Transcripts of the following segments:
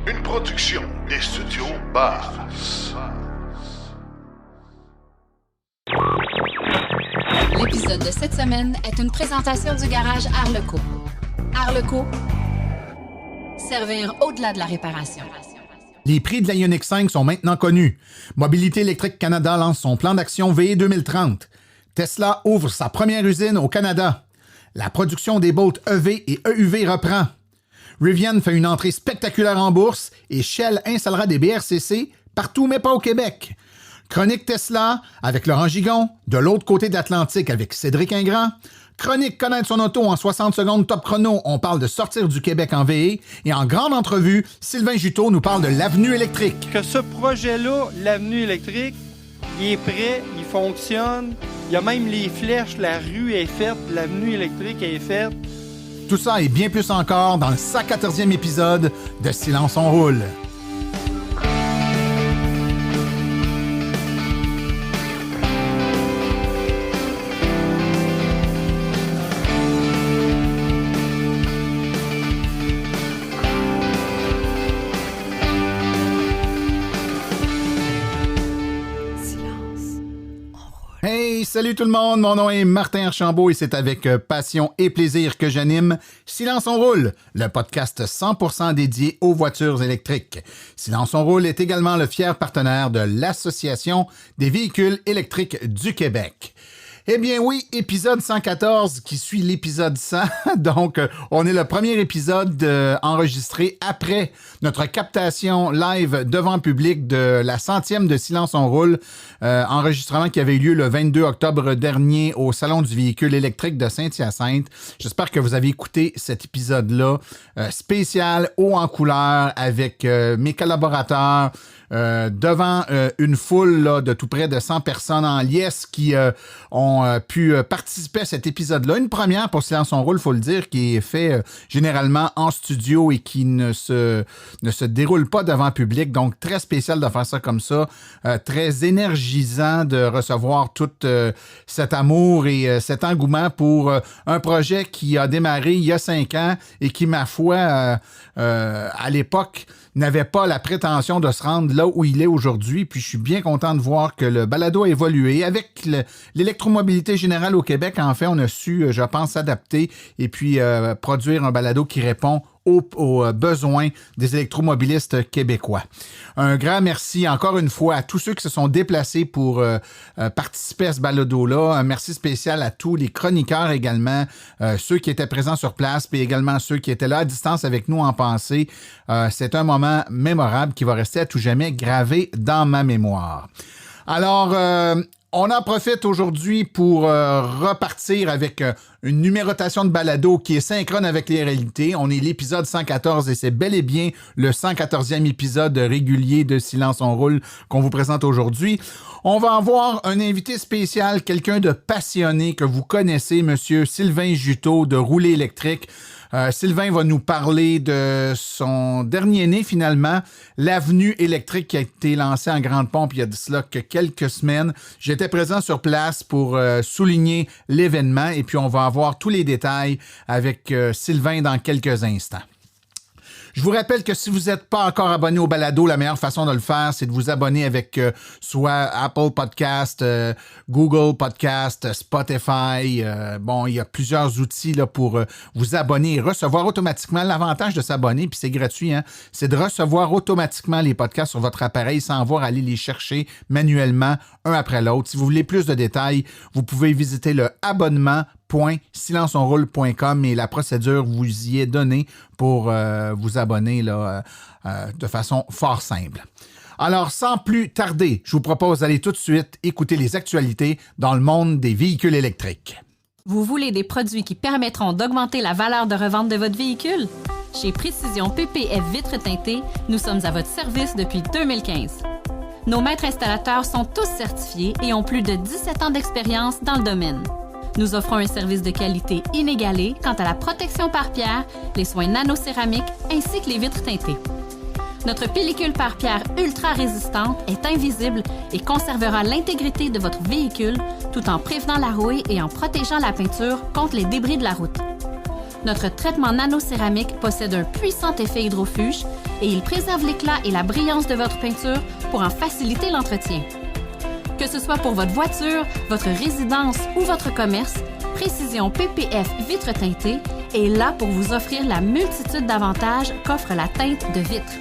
Une production des studios Bass. L'épisode de cette semaine est une présentation du garage Arleco. Arleco, servir au-delà de la réparation. Les prix de la Ioniq 5 sont maintenant connus. Mobilité électrique Canada lance son plan d'action VE 2030. Tesla ouvre sa première usine au Canada. La production des Bolt EV et EUV reprend. Rivian fait une entrée spectaculaire en bourse et Shell installera des BRCC partout mais pas au Québec. Chronique Tesla avec Laurent Gigon, de l'autre côté de l'Atlantique avec Cédric Ingrand. Chronique Connaître son auto en 60 secondes top chrono, on parle de sortir du Québec en VE. Et en grande entrevue, Sylvain Juteau nous parle de l'avenue électrique. Que ce projet-là, l'avenue électrique, il est prêt, il fonctionne. Il y a même les flèches, la rue est faite, l'avenue électrique est faite. Tout ça et bien plus encore dans le 114e épisode de Silence on roule. Hey, salut tout le monde, mon nom est Martin Archambault et c'est avec passion et plaisir que j'anime Silence on roule, le podcast 100% dédié aux voitures électriques. Silence on roule est également le fier partenaire de l'Association des véhicules électriques du Québec. Eh bien oui, épisode 114 qui suit l'épisode 100. Donc, on est le premier épisode enregistré après notre captation live devant public de la 100e de Silence on roule. Enregistrement qui avait eu lieu le 22 octobre dernier au Salon du véhicule électrique de Saint-Hyacinthe. J'espère que vous avez écouté cet épisode-là spécial, haut en couleur, avec mes collaborateurs, devant une foule là, de tout près de 100 personnes en liesse qui ont pu participer à cet épisode-là. Une première pour Silence on roule, il faut le dire, qui est fait généralement en studio et qui ne se déroule pas devant public. Donc, très spécial de faire ça comme ça. Très énergisant de recevoir tout cet amour et cet engouement pour un projet qui a démarré il y a 5 ans et qui, ma foi, à l'époque, n'avait pas la prétention de se rendre là où il est aujourd'hui. Puis je suis bien content de voir que le balado a évolué. Avec l'électromobilité générale au Québec, en fait, on a su, je pense, s'adapter et puis produire un balado qui répond aux besoins des électromobilistes québécois. Un grand merci encore une fois à tous ceux qui se sont déplacés pour participer à ce balado-là. Un merci spécial à tous les chroniqueurs également, ceux qui étaient présents sur place, puis également ceux qui étaient là à distance avec nous en pensée. C'est un moment mémorable qui va rester à tout jamais gravé dans ma mémoire. Alors, on en profite aujourd'hui pour repartir avec une numérotation de balado qui est synchrone avec les réalités. On est l'épisode 114 et c'est bel et bien le 114e épisode régulier de Silence on roule qu'on vous présente aujourd'hui. On va avoir un invité spécial, quelqu'un de passionné que vous connaissez, monsieur Sylvain Juteau de Rouler électrique. Sylvain va nous parler de son dernier né, finalement, l'avenue électrique qui a été lancée en grande pompe il y a de cela que quelques semaines. J'étais présent sur place pour souligner l'événement et puis on va avoir tous les détails avec Sylvain dans quelques instants. Je vous rappelle que si vous n'êtes pas encore abonné au balado, la meilleure façon de le faire, c'est de vous abonner avec soit Apple Podcast, Google Podcast, Spotify. Bon, il y a plusieurs outils là, pour vous abonner et recevoir automatiquement. L'avantage de s'abonner, puis c'est gratuit, hein, c'est de recevoir automatiquement les podcasts sur votre appareil sans avoir à aller les chercher manuellement un après l'autre. Si vous voulez plus de détails, vous pouvez visiter le abonnement.silenceonroule.com et la procédure vous y est donnée pour vous abonner là, de façon fort simple. Alors, sans plus tarder, je vous propose d'aller tout de suite écouter les actualités dans le monde des véhicules électriques. Vous voulez des produits qui permettront d'augmenter la valeur de revente de votre véhicule? Chez Précision PPF Vitres teintées, nous sommes à votre service depuis 2015. Nos maîtres installateurs sont tous certifiés et ont plus de 17 ans d'expérience dans le domaine. Nous offrons un service de qualité inégalé quant à la protection par pierre, les soins nano-céramiques ainsi que les vitres teintées. Notre pellicule par pierre ultra résistante est invisible et conservera l'intégrité de votre véhicule tout en prévenant la rouille et en protégeant la peinture contre les débris de la route. Notre traitement nanocéramique possède un puissant effet hydrofuge et il préserve l'éclat et la brillance de votre peinture pour en faciliter l'entretien. Que ce soit pour votre voiture, votre résidence ou votre commerce, Précision PPF Vitre teintée est là pour vous offrir la multitude d'avantages qu'offre la teinte de vitre.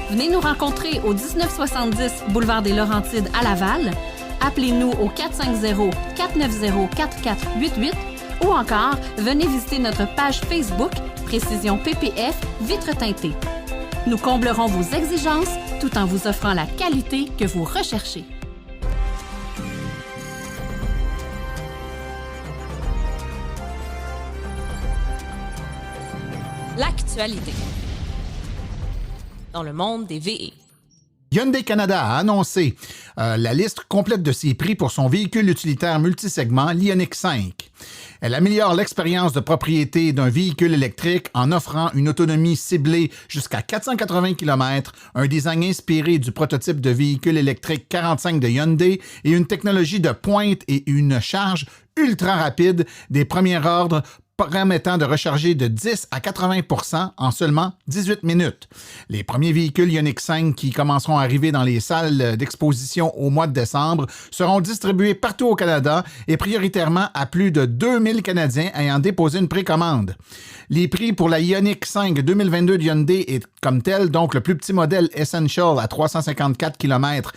Venez nous rencontrer au 1970 Boulevard des Laurentides à Laval. Appelez-nous au 450-490-4488 ou encore, venez visiter notre page Facebook Précision PPF Vitre teintée. Nous comblerons vos exigences tout en vous offrant la qualité que vous recherchez. L'actualité dans le monde des VE. Hyundai Canada a annoncé la liste complète de ses prix pour son véhicule utilitaire multisegment, l'Ioniq 5. Elle améliore l'expérience de propriété d'un véhicule électrique en offrant une autonomie ciblée jusqu'à 480 km, un design inspiré du prototype de véhicule électrique 45 de Hyundai et une technologie de pointe et une charge ultra rapide des premiers ordres permettant de recharger de 10 à 80 % en seulement 18 minutes. Les premiers véhicules Ioniq 5 qui commenceront à arriver dans les salles d'exposition au mois de décembre seront distribués partout au Canada et prioritairement à plus de 2000 Canadiens ayant déposé une précommande. Les prix pour la Ioniq 5 2022 de Hyundai est comme tel, donc le plus petit modèle Essential à 354 km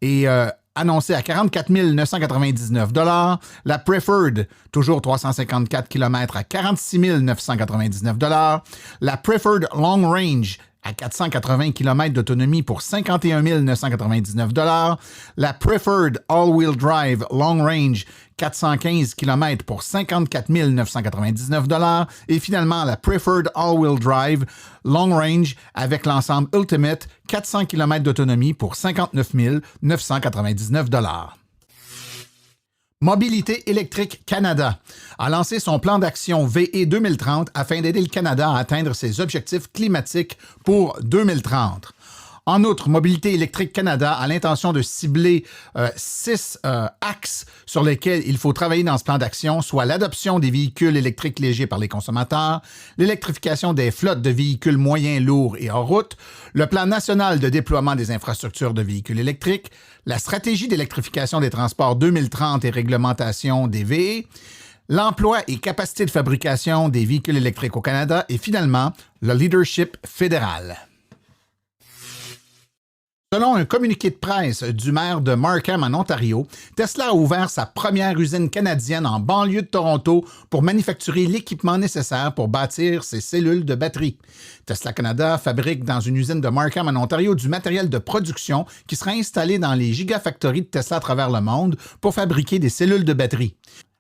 et annoncé à 44 999 $, la Preferred, toujours 354 km à 46 999 $, la Preferred Long Range à 480 km d'autonomie pour 51 999 $, la Preferred All-Wheel Drive Long Range 415 km pour 54 999 $ et finalement la Preferred All-Wheel Drive Long Range avec l'ensemble Ultimate 400 km d'autonomie pour 59 999 $. Mobilité électrique Canada a lancé son plan d'action VE 2030 afin d'aider le Canada à atteindre ses objectifs climatiques pour 2030. En outre, Mobilité électrique Canada a l'intention de cibler 6 axes sur lesquels il faut travailler dans ce plan d'action, soit l'adoption des véhicules électriques légers par les consommateurs, l'électrification des flottes de véhicules moyens, lourds et hors route, le plan national de déploiement des infrastructures de véhicules électriques, la stratégie d'électrification des transports 2030 et réglementation des VE, l'emploi et capacité de fabrication des véhicules électriques au Canada et finalement, le leadership fédéral. Selon un communiqué de presse du maire de Markham en Ontario, Tesla a ouvert sa première usine canadienne en banlieue de Toronto pour manufacturer l'équipement nécessaire pour bâtir ses cellules de batterie. Tesla Canada fabrique dans une usine de Markham en Ontario du matériel de production qui sera installé dans les gigafactories de Tesla à travers le monde pour fabriquer des cellules de batterie.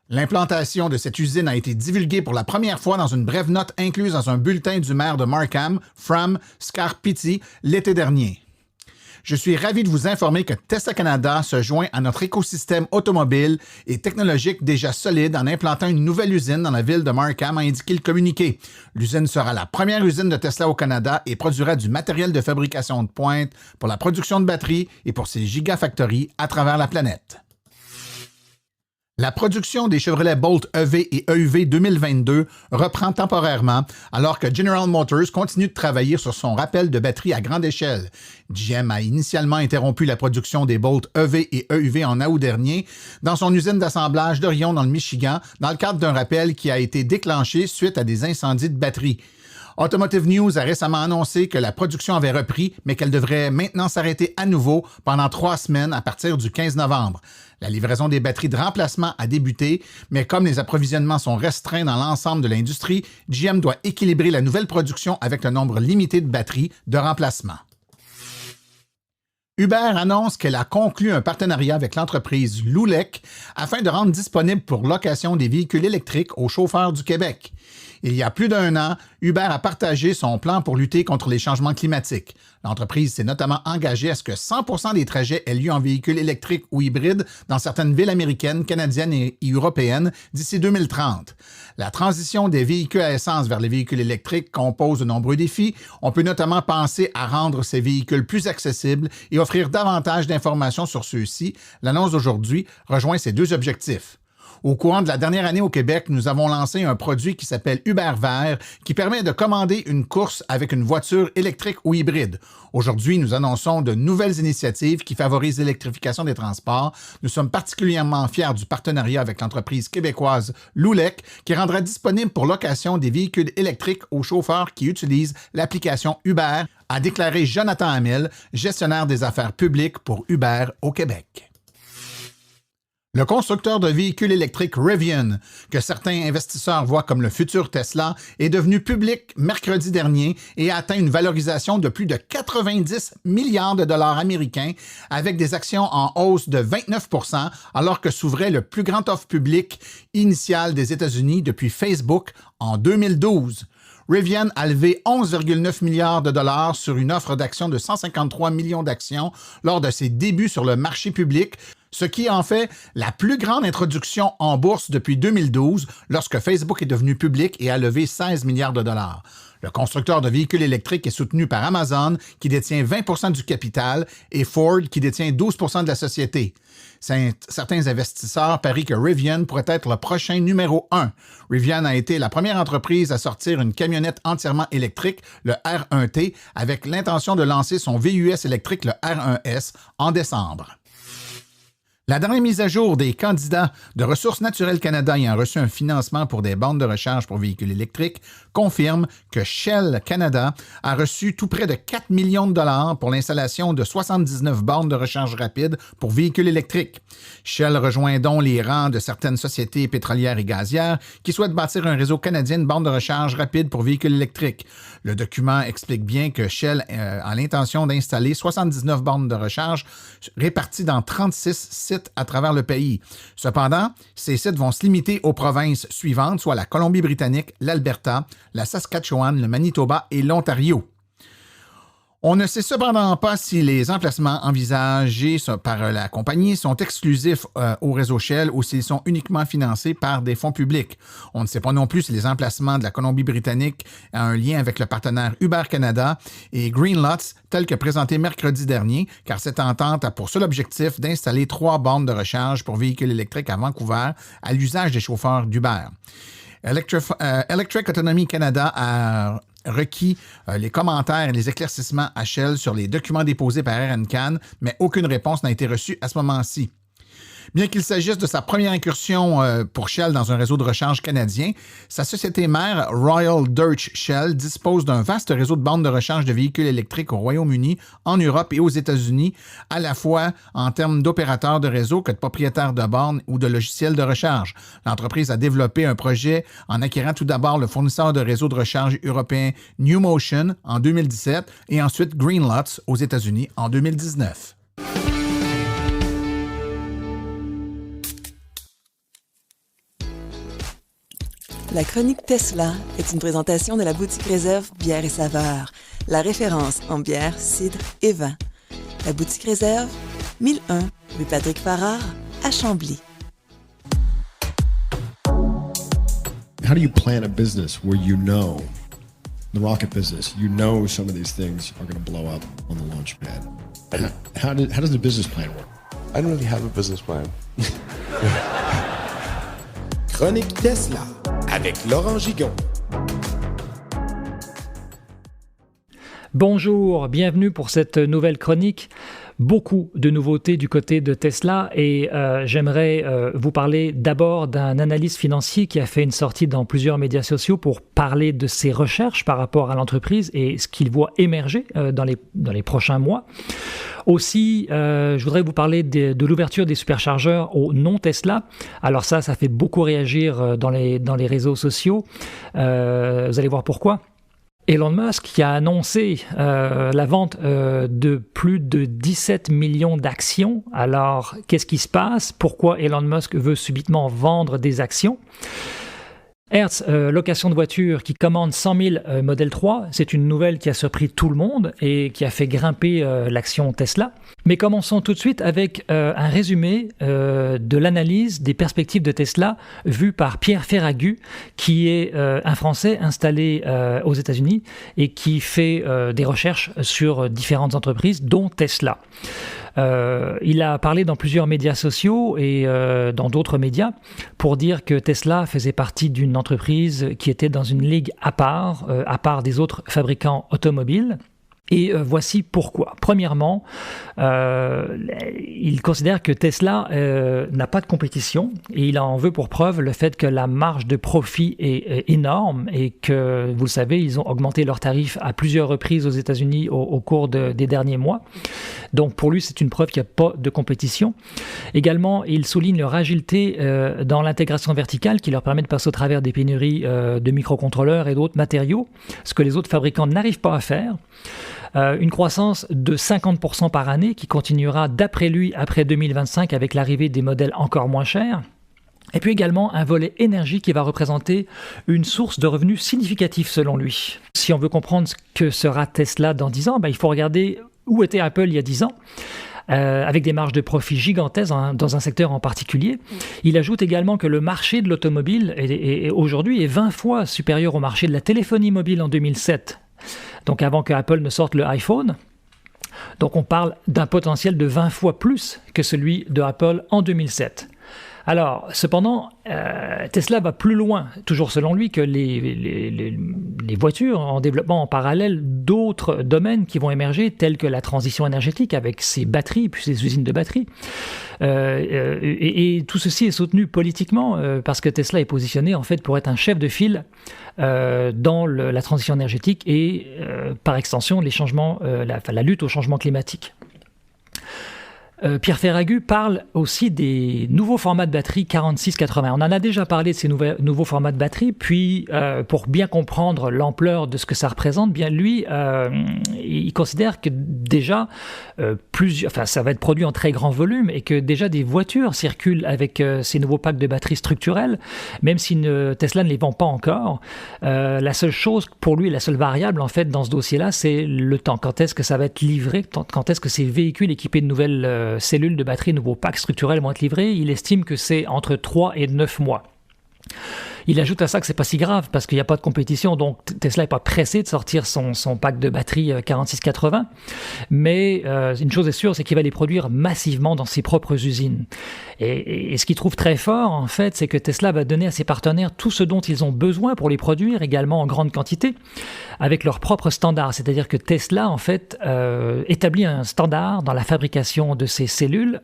L'implantation de cette usine a été divulguée pour la première fois dans une brève note incluse dans un bulletin du maire de Markham, Fram Scarpitti, l'été dernier. Je suis ravi de vous informer que Tesla Canada se joint à notre écosystème automobile et technologique déjà solide en implantant une nouvelle usine dans la ville de Markham, a indiqué le communiqué. L'usine sera la première usine de Tesla au Canada et produira du matériel de fabrication de pointe pour la production de batteries et pour ses gigafactories à travers la planète. La production des Chevrolet Bolt EV et EUV 2022 reprend temporairement alors que General Motors continue de travailler sur son rappel de batterie à grande échelle. GM a initialement interrompu la production des Bolt EV et EUV en août dernier dans son usine d'assemblage d'Orion dans le Michigan dans le cadre d'un rappel qui a été déclenché suite à des incendies de batterie. Automotive News a récemment annoncé que la production avait repris, mais qu'elle devrait maintenant s'arrêter à nouveau pendant 3 semaines à partir du 15 novembre. La livraison des batteries de remplacement a débuté, mais comme les approvisionnements sont restreints dans l'ensemble de l'industrie, GM doit équilibrer la nouvelle production avec le nombre limité de batteries de remplacement. Uber annonce qu'elle a conclu un partenariat avec l'entreprise Loulec afin de rendre disponible pour location des véhicules électriques aux chauffeurs du Québec. Il y a plus d'1 an, Uber a partagé son plan pour lutter contre les changements climatiques. L'entreprise s'est notamment engagée à ce que 100% des trajets aient lieu en véhicules électriques ou hybrides dans certaines villes américaines, canadiennes et européennes d'ici 2030. La transition des véhicules à essence vers les véhicules électriques compose de nombreux défis. On peut notamment penser à rendre ces véhicules plus accessibles et offrir davantage d'informations sur ceux-ci. L'annonce d'aujourd'hui rejoint ces 2 objectifs. Au courant de la dernière année au Québec, nous avons lancé un produit qui s'appelle Uber Vert, qui permet de commander une course avec une voiture électrique ou hybride. Aujourd'hui, nous annonçons de nouvelles initiatives qui favorisent l'électrification des transports. Nous sommes particulièrement fiers du partenariat avec l'entreprise québécoise Loulec, qui rendra disponible pour location des véhicules électriques aux chauffeurs qui utilisent l'application Uber, a déclaré Jonathan Hamel, gestionnaire des affaires publiques pour Uber au Québec. Le constructeur de véhicules électriques Rivian, que certains investisseurs voient comme le futur Tesla, est devenu public mercredi dernier et a atteint une valorisation de plus de 90 milliards de dollars américains avec des actions en hausse de 29% alors que s'ouvrait le plus grand offre publique initial des États-Unis depuis Facebook en 2012. Rivian a levé 11,9 milliards de dollars sur une offre d'actions de 153 millions d'actions lors de ses débuts sur le marché public, ce qui en fait la plus grande introduction en bourse depuis 2012 lorsque Facebook est devenu public et a levé 16 milliards de dollars. Le constructeur de véhicules électriques est soutenu par Amazon, qui détient 20% du capital, et Ford, qui détient 12% de la société. Certains investisseurs parient que Rivian pourrait être le prochain numéro 1. Rivian a été la première entreprise à sortir une camionnette entièrement électrique, le R1T, avec l'intention de lancer son VUS électrique, le R1S, en décembre. La dernière mise à jour des candidats de Ressources naturelles Canada ayant reçu un financement pour des bornes de recharge pour véhicules électriques confirme que Shell Canada a reçu tout près de 4 millions de dollars pour l'installation de 79 bornes de recharge rapide pour véhicules électriques. Shell rejoint donc les rangs de certaines sociétés pétrolières et gazières qui souhaitent bâtir un réseau canadien de bornes de recharge rapide pour véhicules électriques. Le document explique bien que Shell a l'intention d'installer 79 bornes de recharge réparties dans 36 sites à travers le pays. Cependant, ces sites vont se limiter aux provinces suivantes, soit la Colombie-Britannique, l'Alberta, la Saskatchewan, le Manitoba et l'Ontario. On ne sait cependant pas si les emplacements envisagés par la compagnie sont exclusifs au réseau Shell ou s'ils sont uniquement financés par des fonds publics. On ne sait pas non plus si les emplacements de la Colombie-Britannique ont un lien avec le partenaire Uber Canada et Greenlots, tel que présenté mercredi dernier, car cette entente a pour seul objectif d'installer 3 bornes de recharge pour véhicules électriques à Vancouver à l'usage des chauffeurs d'Uber. Electric Autonomy Canada a requis les commentaires et les éclaircissements à Shell sur les documents déposés par Air Canada, mais aucune réponse n'a été reçue à ce moment-ci. Bien qu'il s'agisse de sa première incursion pour Shell dans un réseau de recharge canadien, sa société mère, Royal Dutch Shell, dispose d'un vaste réseau de bornes de recharge de véhicules électriques au Royaume-Uni, en Europe et aux États-Unis, à la fois en termes d'opérateurs de réseau que de propriétaires de bornes ou de logiciels de recharge. L'entreprise a développé un projet en acquérant tout d'abord le fournisseur de réseau de recharge européen NewMotion en 2017 et ensuite Greenlots aux États-Unis en 2019. La chronique Tesla est une présentation de la boutique Réserve Bière et Saveurs, la référence en bière, cidre et vin. La boutique Réserve, 1001 rue Patrick Farrar, à Chambly. How do you plan a business where you know, the rocket business, you know some of these things are going to blow up on the launch pad? How does the business plan work? I don't really have a business plan. Chronique Tesla avec Laurent Gigon. Bonjour, bienvenue pour cette nouvelle chronique. Beaucoup de nouveautés du côté de Tesla et j'aimerais vous parler d'abord d'un analyste financier qui a fait une sortie dans plusieurs médias sociaux pour parler de ses recherches par rapport à l'entreprise et ce qu'il voit émerger dans les prochains mois. Aussi, je voudrais vous parler de l'ouverture des superchargeurs aux non-Tesla. Alors ça fait beaucoup réagir dans les réseaux sociaux. Vous allez voir pourquoi. Elon Musk qui a annoncé la vente de plus de 17 millions d'actions. Alors, qu'est-ce qui se passe? Pourquoi Elon Musk veut subitement vendre des actions? Hertz, location de voitures qui commande 100 000 Model 3. C'est une nouvelle qui a surpris tout le monde et qui a fait grimper l'action Tesla. Mais commençons tout de suite avec un résumé de l'analyse des perspectives de Tesla vue par Pierre Ferragu, qui est un Français installé aux États-Unis et qui fait des recherches sur différentes entreprises, dont Tesla. Il a parlé dans plusieurs médias sociaux et dans d'autres médias pour dire que Tesla faisait partie d'une entreprise qui était dans une ligue à part des autres fabricants automobiles. Et voici pourquoi. Premièrement, il considère que Tesla n'a pas de compétition et il en veut pour preuve le fait que la marge de profit est énorme et que, vous le savez, ils ont augmenté leurs tarifs à plusieurs reprises aux États-Unis au cours des derniers mois. Donc pour lui, c'est une preuve qu'il n'y a pas de compétition. Également, il souligne leur agilité dans l'intégration verticale qui leur permet de passer au travers des pénuries de microcontrôleurs et d'autres matériaux, ce que les autres fabricants n'arrivent pas à faire. Une croissance de 50% par année qui continuera d'après lui après 2025 avec l'arrivée des modèles encore moins chers. Et puis également un volet énergie qui va représenter une source de revenus significative selon lui. Si on veut comprendre ce que sera Tesla dans 10 ans, il faut regarder où était Apple il y a 10 ans. Avec des marges de profit gigantesques dans un secteur en particulier. Il ajoute également que le marché de l'automobile aujourd'hui est 20 fois supérieur au marché de la téléphonie mobile en 2007. Donc avant que Apple ne sorte le iPhone. Donc on parle d'un potentiel de 20 fois plus que celui de Apple en 2007. Alors, cependant, Tesla va plus loin, toujours selon lui, que les voitures en développement en parallèle d'autres domaines qui vont émerger, tels que la transition énergétique avec ses batteries, puis ses usines de batteries. Et tout ceci est soutenu politiquement parce que Tesla est positionné en fait pour être un chef de file dans la transition énergétique et par extension la lutte au changement climatique. Pierre Ferragu parle aussi des nouveaux formats de batterie 4680. On en a déjà parlé de ces nouveaux formats de batterie, puis pour bien comprendre l'ampleur de ce que ça représente, bien lui, il considère que déjà ça va être produit en très grand volume et que déjà des voitures circulent avec ces nouveaux packs de batterie structurelles, même si Tesla ne les vend pas encore. La seule chose pour lui, la seule variable en fait dans ce dossier-là, c'est le temps. Quand est-ce que ça va être livré? Quand est-ce que ces véhicules équipés de nouvelles cellules de batterie, nouveaux packs structurels vont être livrés? Il estime que c'est entre 3 et 9 mois. Il ajoute à ça que c'est pas si grave parce qu'il n'y a pas de compétition, donc Tesla n'est pas pressé de sortir son pack de batterie 4680. Mais une chose est sûre, c'est qu'il va les produire massivement dans ses propres usines. Et ce qu'il trouve très fort, en fait, c'est que Tesla va donner à ses partenaires tout ce dont ils ont besoin pour les produire, également en grande quantité, avec leurs propres standards. C'est-à-dire que Tesla, en fait, établit un standard dans la fabrication de ces cellules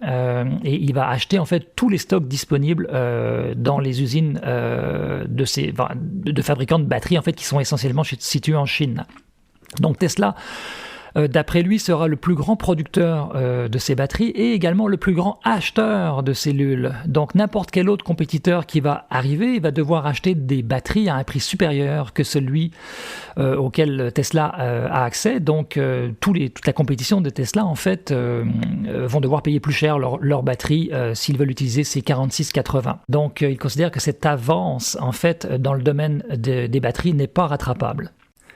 et il va acheter, en fait, tous les stocks disponibles dans les usines de fabricants de batteries en fait, qui sont essentiellement situés en Chine. Donc Tesla, d'après lui, sera le plus grand producteur de ces batteries et également le plus grand acheteur de cellules. Donc n'importe quel autre compétiteur qui va arriver, il va devoir acheter des batteries à un prix supérieur que celui auquel Tesla a accès. Donc toute la compétition de Tesla, en fait, vont devoir payer plus cher leurs batteries s'ils veulent utiliser ces 4680. Donc il considère que cette avance, en fait, dans le domaine des batteries n'est pas rattrapable.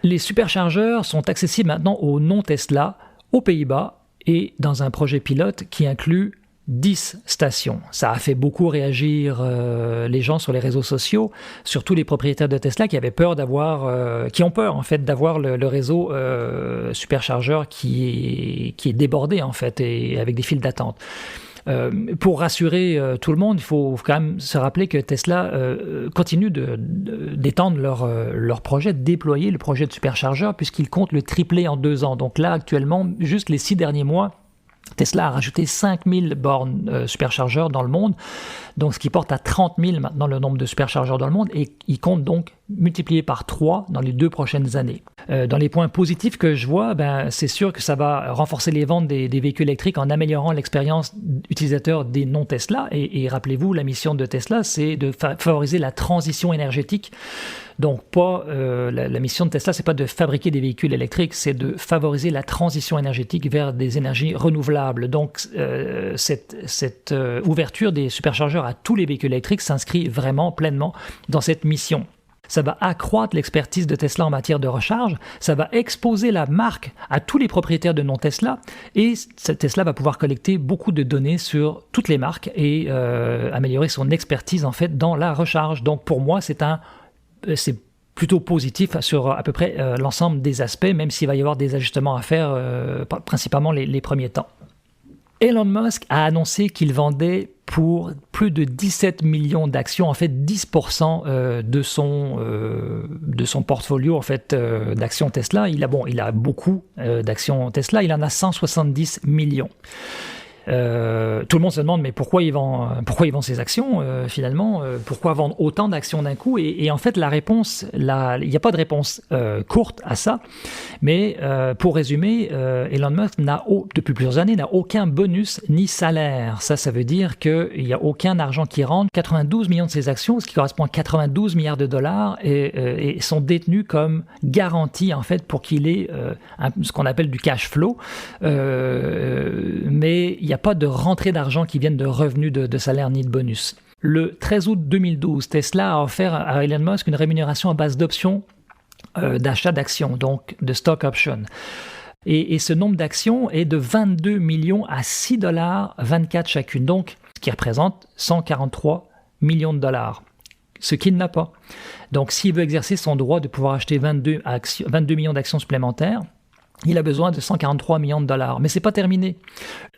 Les superchargeurs sont accessibles maintenant aux non-Tesla, aux Pays-Bas et dans un projet pilote qui inclut 10 stations. Ça a fait beaucoup réagir les gens sur les réseaux sociaux, surtout les propriétaires de Tesla qui avaient peur qui ont peur en fait d'avoir le réseau superchargeur qui est débordé en fait et avec des files d'attente. Pour rassurer tout le monde, il faut quand même se rappeler que Tesla continue d'étendre leur projet, de déployer le projet de superchargeur puisqu'il compte le tripler en 2 ans. Donc là, actuellement, juste les 6 derniers mois, Tesla a rajouté 5000 bornes superchargeurs dans le monde, donc ce qui porte à 30 000 maintenant le nombre de superchargeurs dans le monde, et il compte donc multiplier par 3 dans les 2 prochaines années. Dans les points positifs que je vois, c'est sûr que ça va renforcer les ventes des véhicules électriques en améliorant l'expérience utilisateur des non-Tesla, et rappelez-vous, la mission de Tesla, c'est de favoriser la transition énergétique. Donc la mission de Tesla, c'est pas de fabriquer des véhicules électriques, c'est de favoriser la transition énergétique vers des énergies renouvelables. Donc cette ouverture des superchargeurs à tous les véhicules électriques s'inscrit vraiment pleinement dans cette mission. ça va accroître l'expertise de Tesla en matière de recharge, ça va exposer la marque à tous les propriétaires de non Tesla et Tesla va pouvoir collecter beaucoup de données sur toutes les marques et améliorer son expertise en fait dans la recharge. Donc pour moi, c'est plutôt positif sur à peu près l'ensemble des aspects, même s'il va y avoir des ajustements à faire, principalement les premiers temps. Elon Musk a annoncé qu'il vendait pour plus de 17 millions d'actions, en fait 10% de son portfolio en fait, d'actions Tesla. Il a beaucoup d'actions Tesla, il en a 170 millions. Tout le monde se demande mais pourquoi il vend ses actions finalement, pourquoi vendre autant d'actions d'un coup et en fait la réponse, il n'y a pas de réponse courte à ça, mais pour résumer, Elon Musk depuis plusieurs années n'a aucun bonus ni salaire. Ça veut dire qu'il n'y a aucun argent qui rentre. 92 millions de ses actions, ce qui correspond à 92 milliards de dollars et sont détenus comme garantie en fait pour qu'il ait ce qu'on appelle du cash flow, mais il n'y a pas de rentrée d'argent qui vienne de revenus de salaire ni de bonus. Le 13 août 2012, Tesla a offert à Elon Musk une rémunération à base d'options d'achat d'actions, donc de stock options. Et ce nombre d'actions est de 22 millions à $6,24 chacune, donc ce qui représente 143 millions de dollars, ce qu'il n'a pas. Donc s'il veut exercer son droit de pouvoir acheter 22 millions d'actions supplémentaires, il a besoin de 143 millions de dollars. Mais ce n'est pas terminé.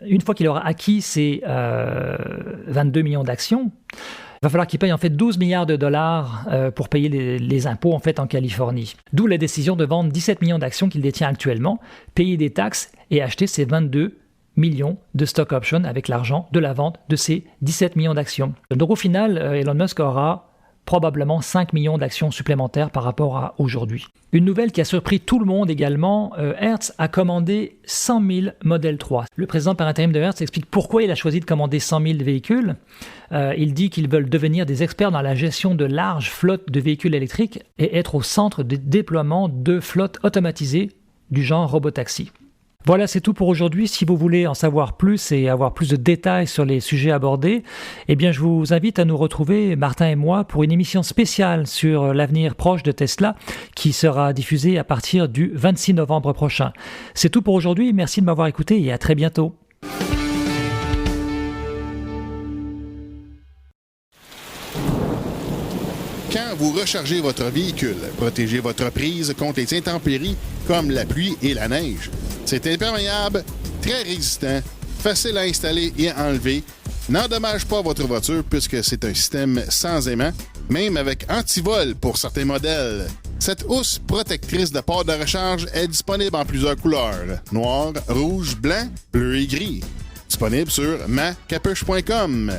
Une fois qu'il aura acquis ces 22 millions d'actions, il va falloir qu'il paye en fait 12 milliards de dollars pour payer les impôts en fait en Californie. D'où la décision de vendre 17 millions d'actions qu'il détient actuellement, payer des taxes et acheter ces 22 millions de stock options avec l'argent de la vente de ces 17 millions d'actions. Donc au final, Elon Musk aura probablement 5 millions d'actions supplémentaires par rapport à aujourd'hui. Une nouvelle qui a surpris tout le monde également, Hertz a commandé 100 000 Model 3. Le président par intérim de Hertz explique pourquoi il a choisi de commander 100 000 véhicules. Il dit qu'ils veulent devenir des experts dans la gestion de larges flottes de véhicules électriques et être au centre de déploiement de flottes automatisées du genre robotaxi. Voilà, c'est tout pour aujourd'hui. Si vous voulez en savoir plus et avoir plus de détails sur les sujets abordés, eh bien, je vous invite à nous retrouver, Martin et moi, pour une émission spéciale sur l'avenir proche de Tesla qui sera diffusée à partir du 26 novembre prochain. C'est tout pour aujourd'hui. Merci de m'avoir écouté et à très bientôt. Quand vous rechargez votre véhicule, protégez votre prise contre les intempéries comme la pluie et la neige. C'est imperméable, très résistant, facile à installer et à enlever, n'endommage pas votre voiture puisque c'est un système sans aimant, même avec antivol pour certains modèles. Cette housse protectrice de port de recharge est disponible en plusieurs couleurs, noir, rouge, blanc, bleu et gris. Disponible sur macapuche.com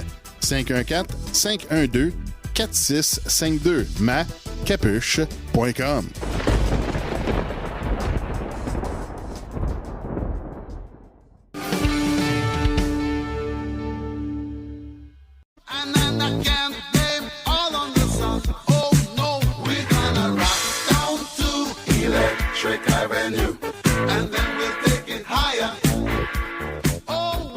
514-512-4652 macapuche.com.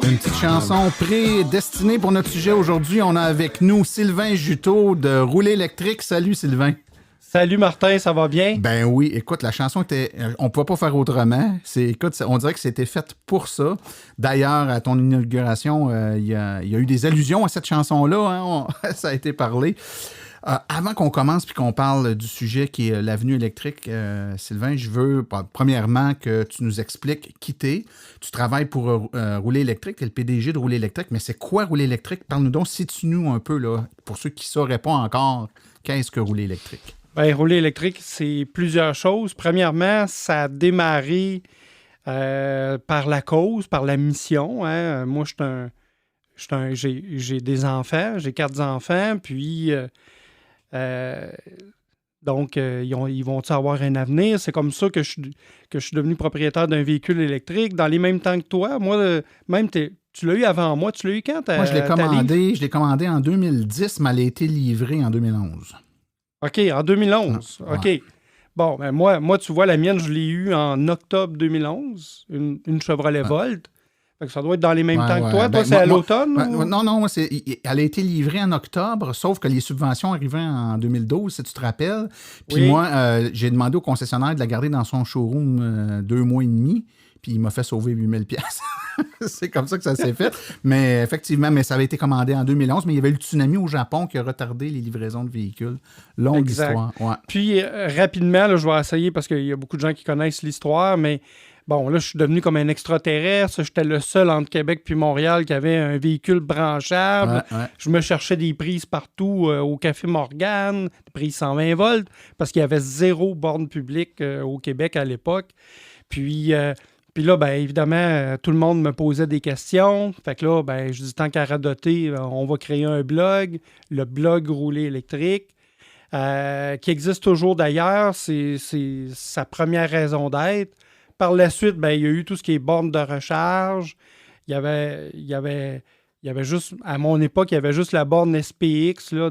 Une petite chanson prédestinée pour notre sujet aujourd'hui. On a avec nous Sylvain Juteau de Rouler électrique. Salut Sylvain. Salut Martin, ça va bien? Ben oui, écoute, la chanson était... On ne pouvait pas faire autrement. Écoute, on dirait que c'était fait pour ça. D'ailleurs, à ton inauguration, il y a eu des allusions à cette chanson-là. Hein? Ça a été parlé. Avant qu'on commence puis qu'on parle du sujet qui est l'avenue électrique, Sylvain, je veux premièrement que tu nous expliques qui t'es. Tu travailles pour Rouler électrique, tu es le PDG de Rouler électrique, mais c'est quoi Rouler électrique? Parle-nous donc, situe-nous un peu, là, pour ceux qui ne sauraient pas encore, qu'est-ce que Rouler électrique? Bien, Rouler électrique, c'est plusieurs choses. Premièrement, ça a démarré par la cause, par la mission. Hein. Moi, j'ai des enfants, j'ai 4 enfants, puis... donc, ils vont-ils avoir un avenir? C'est comme ça que je suis devenu propriétaire d'un véhicule électrique dans les mêmes temps que toi. Moi, même tu l'as eu avant moi. Tu l'as eu quand? Moi, je l'ai commandé en 2010, mais elle a été livrée en 2011. OK, en 2011. Non, OK. Ouais. Bon, ben moi, tu vois, la mienne, je l'ai eue en octobre 2011, une Chevrolet Volt. Fait que ça doit être dans les mêmes temps que ouais. toi. Toi, c'est à l'automne? Ou... Non, elle a été livrée en octobre, sauf que les subventions arrivaient en 2012, si tu te rappelles. Puis moi, j'ai demandé au concessionnaire de la garder dans son showroom 2 mois et demi, puis il m'a fait sauver 8000 pièces. C'est comme ça que ça s'est fait. Mais effectivement, ça avait été commandé en 2011, mais il y avait eu le tsunami au Japon qui a retardé les livraisons de véhicules. Longue histoire. Ouais. Puis, rapidement, là, je vais essayer, parce qu'il y a beaucoup de gens qui connaissent l'histoire, mais bon, là, je suis devenu comme un extraterrestre. J'étais le seul entre Québec puis Montréal qui avait un véhicule branchable. Ouais. Je me cherchais des prises partout au Café Morgane, des prises 120 volts, parce qu'il y avait 0 borne publique au Québec à l'époque. Puis là, bien évidemment, tout le monde me posait des questions. Fait que là, ben, je dis, tant qu'à radoter, on va créer un blog, le blog Rouler électrique, qui existe toujours d'ailleurs. C'est sa première raison d'être. Par la suite, ben, il y a eu tout ce qui est borne de recharge. Il y avait juste, à mon époque, il y avait juste la borne SPX, là,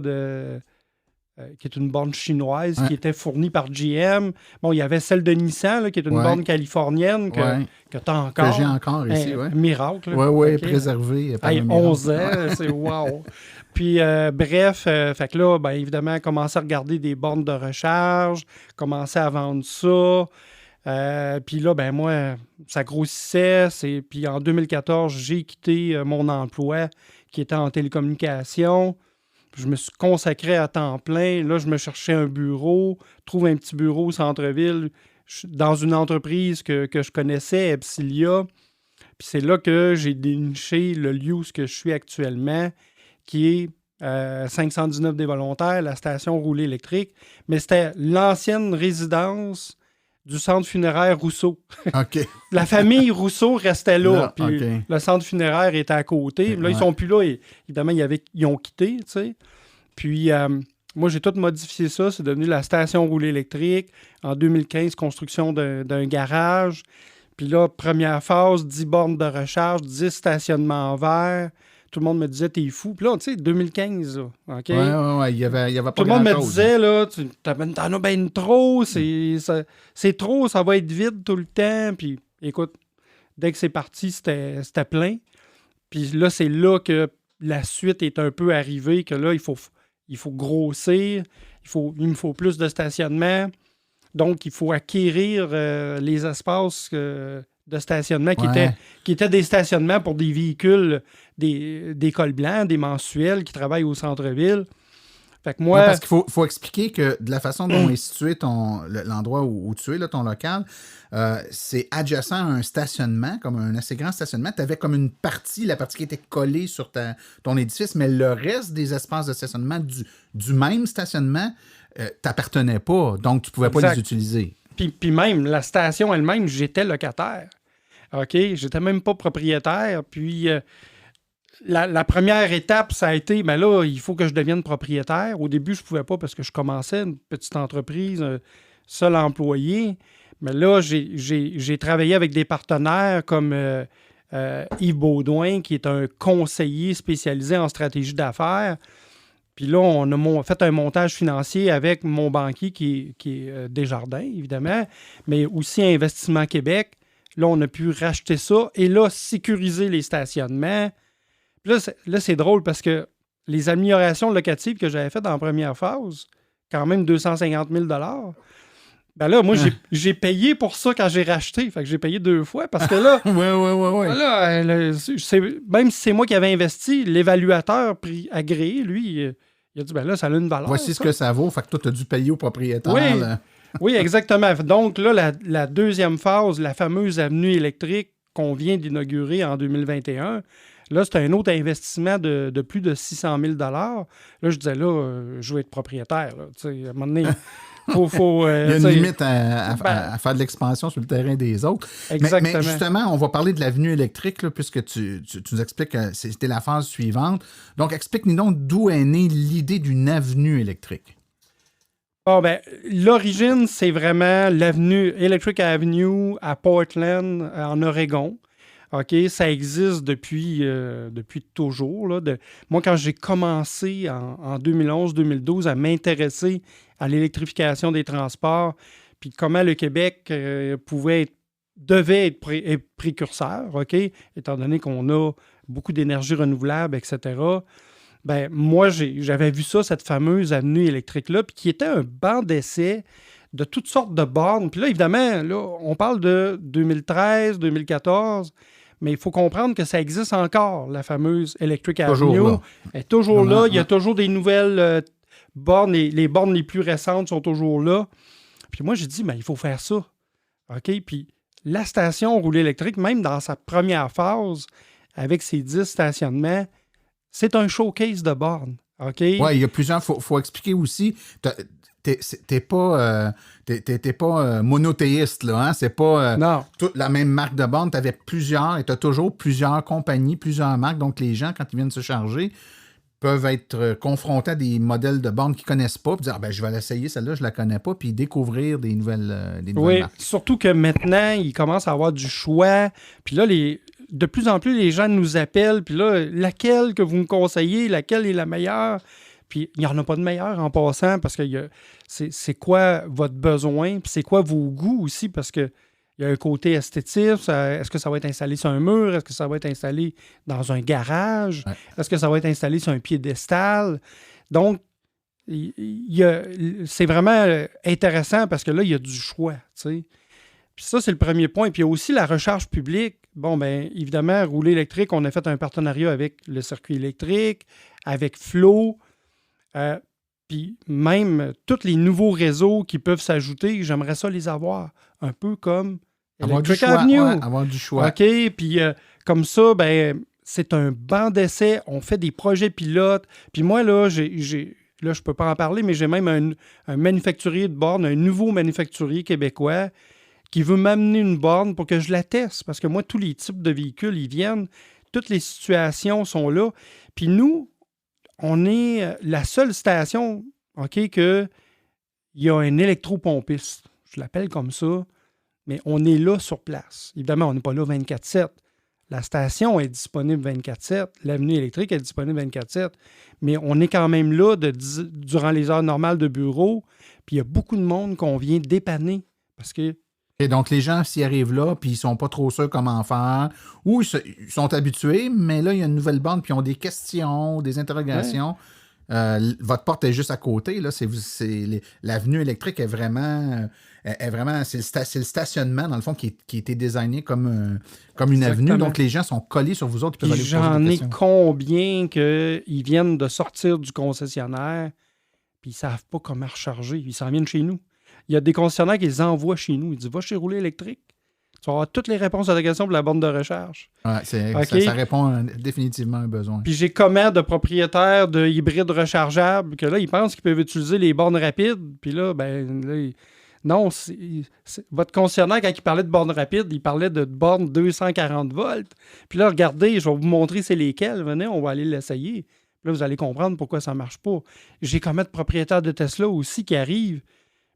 qui est une borne chinoise, qui était fournie par GM. Bon, il y avait celle de Nissan, là, qui est une borne californienne que tu as encore. Que j'ai encore ici, oui. Miracle. Oui, préservé. 11 ans, c'est wow. Puis, bref, fait que là, ben, évidemment, commencer à regarder des bornes de recharge, commencer à vendre ça. Puis là, ben moi, ça grossissait. Puis en 2014, j'ai quitté mon emploi qui était en télécommunication. Je me suis consacré à temps plein. Là, je me cherchais un bureau, trouve un petit bureau au centre-ville dans une entreprise que je connaissais, Epsilia. Puis c'est là que j'ai déniché le lieu où je suis actuellement, qui est 519 des Volontaires, la station Rouler électrique. Mais c'était l'ancienne résidence du centre funéraire Rousseau. OK. La famille Rousseau restait là. Puis le centre funéraire était à côté. Là, ils sont plus là. Évidemment, ils ont quitté, tu sais. Puis, moi, j'ai tout modifié ça. C'est devenu la station Rouler électrique. En 2015, construction d'un garage. Puis là, première phase, 10 bornes de recharge, 10 stationnements en verre. Tout le monde me disait, t'es fou. Puis là, tu sais, 2015, là, OK? Ouais, il y avait pas tout le monde me grand-chose. disait, là, t'en as bien trop, c'est trop, ça va être vide tout le temps. Puis, écoute, dès que c'est parti, c'était plein. Puis là, c'est là que la suite est un peu arrivée, que là, il faut grossir, il me faut plus de stationnement. Donc, il faut acquérir les espaces de stationnement qui étaient des stationnements pour des véhicules, des cols blancs, des mensuels qui travaillent au centre-ville. Fait que moi... parce qu'il faut expliquer que de la façon dont est situé l'endroit où tu es, là, ton local, c'est adjacent à un stationnement, comme un assez grand stationnement. Tu avais comme une partie, la partie qui était collée sur ton édifice, mais le reste des espaces de stationnement du même stationnement t'appartenait pas, donc tu pouvais pas les utiliser. Puis même, la station elle-même, j'étais locataire. OK? J'étais même pas propriétaire. Puis la première étape, ça a été, ben là, il faut que je devienne propriétaire. Au début, je pouvais pas parce que je commençais une petite entreprise, seul employé. Mais là, j'ai travaillé avec des partenaires comme Yves Baudouin, qui est un conseiller spécialisé en stratégie d'affaires. Puis là, on a fait un montage financier avec mon banquier qui est Desjardins, évidemment, mais aussi Investissement Québec. Là, on a pu racheter ça et là, sécuriser les stationnements. Puis là, c'est drôle parce que les améliorations locatives que j'avais faites dans la première phase, quand même 250 000 $, ben là, moi, j'ai payé pour ça quand j'ai racheté. Fait que j'ai payé 2 fois parce que là... Ouais. Là, même si c'est moi qui avais investi, l'évaluateur agréé, lui... il a dit, ben là, ça a une valeur. Voici ce que ça vaut. Fait que toi, tu as dû payer au propriétaire. Oui, oui, exactement. Donc là, la deuxième phase, la fameuse avenue électrique qu'on vient d'inaugurer en 2021, là, c'est un autre investissement de plus de 600 000 $. Là, je disais, là, je veux être propriétaire. Là. À un moment donné, il y a une limite à faire de l'expansion sur le terrain des autres. Exactement. Mais justement, on va parler de l'avenue électrique, là, puisque tu nous expliques que c'était la phase suivante. Donc, explique-nous donc d'où est née l'idée d'une avenue électrique. Bon, ben, l'origine, c'est vraiment l'avenue Electric Avenue à Portland, en Oregon. OK, ça existe depuis toujours. Là, moi, quand j'ai commencé en 2011-2012 à m'intéresser à l'électrification des transports, puis comment le Québec pouvait être devait être précurseur, OK? Étant donné qu'on a beaucoup d'énergie renouvelable, etc. Ben, moi, j'avais vu ça, cette fameuse avenue électrique-là, puis qui était un banc d'essai de toutes sortes de bornes. Puis là, évidemment, là, on parle de 2013, 2014, mais il faut comprendre que ça existe encore, la fameuse Electric Avenue. Elle est toujours là. Il y a toujours des nouvelles bornes. Les bornes les plus récentes sont toujours là. Puis moi, j'ai dit, il faut faire ça. OK? Puis la station roulée électrique, même dans sa première phase, avec ses 10 stationnements, c'est un showcase de bornes. OK? Oui, il y a plusieurs. Faut expliquer aussi. T'es pas monothéiste, là, hein? C'est pas toute la même marque de borne. Tu avais plusieurs et tu as toujours plusieurs compagnies, plusieurs marques. Donc, les gens, quand ils viennent se charger, peuvent être confrontés à des modèles de bornes qu'ils ne connaissent pas, puis dire je vais l'essayer, celle-là, je ne la connais pas, puis découvrir des nouvelles marques. Surtout que maintenant, ils commencent à avoir du choix. Puis là, de plus en plus, les gens nous appellent, puis là, laquelle que vous me conseillez, laquelle est la meilleure? Puis il n'y en a pas de meilleure en passant, parce que c'est quoi votre besoin, puis c'est quoi vos goûts aussi, parce que il y a un côté esthétique. Est-ce que ça va être installé sur un mur? Est-ce que ça va être installé dans un garage? Ouais. Est-ce que ça va être installé sur un piédestal? Donc, c'est vraiment intéressant parce que là, il y a du choix. T'sais. Puis ça, c'est le premier point. Puis il y a aussi la recharge publique. Bon, bien, évidemment, rouler électrique, on a fait un partenariat avec le circuit électrique, avec Flow. Puis même tous les nouveaux réseaux qui peuvent s'ajouter, j'aimerais ça les avoir. Un peu comme Electric Avenue. Ouais, avoir du choix. OK, puis comme ça, ben c'est un banc d'essai. On fait des projets pilotes. Puis moi, là, là, je peux pas en parler, mais j'ai même un manufacturier de bornes, un nouveau manufacturier québécois qui veut m'amener une borne pour que je la teste. Parce que moi, tous les types de véhicules, ils viennent. Toutes les situations sont là. Puis nous, on est la seule station, OK, qu'il y a un électropompiste. Je l'appelle comme ça, mais on est là sur place. Évidemment, on n'est pas là 24/7. La station est disponible 24/7. L'avenue électrique est disponible 24/7. Mais on est quand même là durant les heures normales de bureau. Puis il y a beaucoup de monde qu'on vient dépanner. Parce que... Et donc, les gens s'y arrivent là, puis ils sont pas trop sûrs comment faire, ou ils sont habitués, mais là, il y a une nouvelle bande, puis ils ont des questions, des interrogations. Ouais. Votre porte est juste à côté. Là, l'avenue électrique est vraiment c'est le stationnement, dans le fond, qui a été designé comme une avenue. Donc, les gens sont collés sur vous autres. Ils peuvent aller poser des questions. J'en ai combien qu'ils viennent de sortir du concessionnaire, puis ils ne savent pas comment recharger. Ils s'en viennent chez nous. Il y a des concessionnaires qui les envoient chez nous. Ils disent « Va chez Rouler électrique. Tu vas avoir toutes les réponses à ta question pour la borne de recharge. » Okay. Ça répond définitivement à un besoin. Puis j'ai combien de propriétaires de hybrides rechargeables que là, ils pensent qu'ils peuvent utiliser les bornes rapides. Puis là, non, votre concessionnaire, quand il parlait de bornes rapides, il parlait de bornes 240 volts. Puis là, regardez, je vais vous montrer c'est lesquelles. Venez, on va aller l'essayer. Puis là, vous allez comprendre pourquoi ça ne marche pas. J'ai combien de propriétaires de Tesla aussi qui arrivent.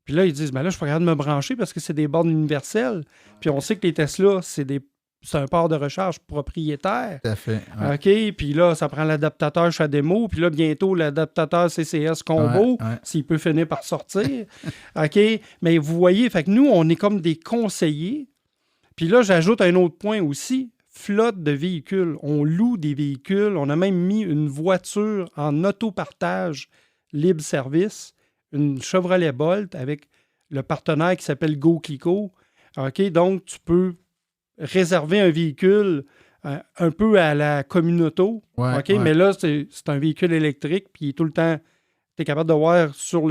Puis là, ils disent, là, je ne suis pas capable de me brancher parce que c'est des bornes universelles. Puis on sait que les Tesla, c'est un port de recharge propriétaire. Tout à fait. Ouais. OK, puis là, ça prend l'adaptateur CHAdeMO, puis là, bientôt, l'adaptateur CCS Combo, s'il peut finir par sortir. OK, mais vous voyez, fait que nous, on est comme des conseillers. Puis là, j'ajoute un autre point aussi, flotte de véhicules. On loue des véhicules. On a même mis une voiture en autopartage libre-service, une Chevrolet Bolt avec le partenaire qui s'appelle GoClico. OK, donc tu peux réserver un véhicule un peu à la communauto. Mais là, c'est un véhicule électrique, puis tout le temps, tu es capable de voir sur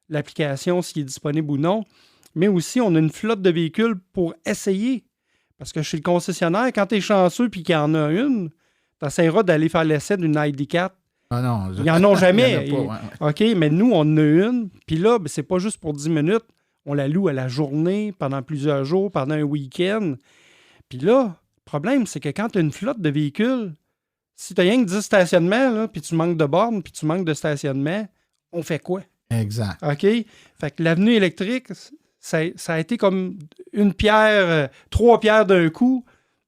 l'application s'il est disponible ou non. Mais aussi, on a une flotte de véhicules pour essayer. Parce que chez le concessionnaire, quand tu es chanceux et qu'il y en a une, tu essaieras d'aller faire l'essai d'une ID4. Ah non, ils n'en ont jamais. Il y en a pas, OK, mais nous, on en a une. Puis là, c'est pas juste pour 10 minutes. On la loue à la journée, pendant plusieurs jours, pendant un week-end. Puis là, le problème, c'est que quand tu as une flotte de véhicules, si tu as rien que 10 stationnements, là, puis tu manques de bornes, puis tu manques de stationnement, on fait quoi? Exact. OK? Fait que l'avenue électrique, ça a été comme une pierre, 3 pierres d'un coup,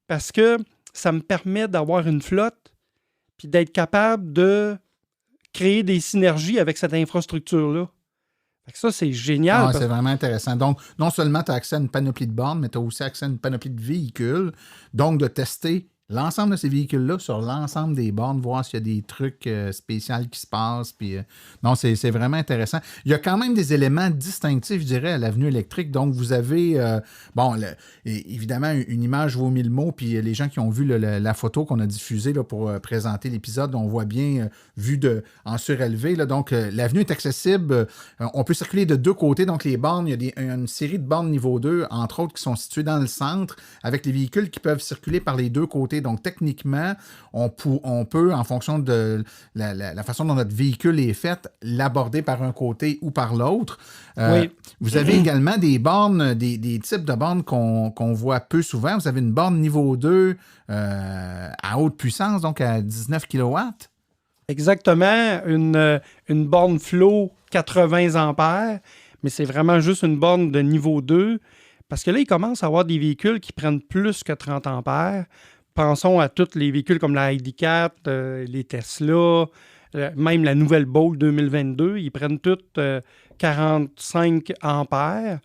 parce que ça me permet d'avoir une flotte puis d'être capable de créer des synergies avec cette infrastructure-là. Fait que ça, c'est génial. C'est vraiment intéressant. Donc, non seulement tu as accès à une panoplie de bornes, mais tu as aussi accès à une panoplie de véhicules. Donc, de tester l'ensemble de ces véhicules-là sur l'ensemble des bornes, voir s'il y a des trucs spéciaux qui se passent. Puis, non, c'est vraiment intéressant. Il y a quand même des éléments distinctifs, je dirais, à l'avenue électrique. Donc, vous avez, évidemment, une image vaut 1000 mots. Puis, les gens qui ont vu la photo qu'on a diffusée là, pour présenter l'épisode, on voit bien, vu en surélevé. Là, donc, l'avenue est accessible. On peut circuler de deux côtés. Donc, les bornes, il y a une série de bornes niveau 2, entre autres, qui sont situées dans le centre, avec les véhicules qui peuvent circuler par les deux côtés. Donc, techniquement, on peut, en fonction de la façon dont notre véhicule est fait, l'aborder par un côté ou par l'autre. Oui. Vous avez également des bornes, des types de bornes qu'on voit peu souvent. Vous avez une borne niveau 2 à haute puissance, donc à 19 kW. Exactement. Une borne flow 80 ampères, mais c'est vraiment juste une borne de niveau 2, parce que là, il commence à avoir des véhicules qui prennent plus que 30 ampères. Pensons à tous les véhicules comme la ID4, les Tesla, même la nouvelle Bolt 2022, ils prennent toutes 45 ampères.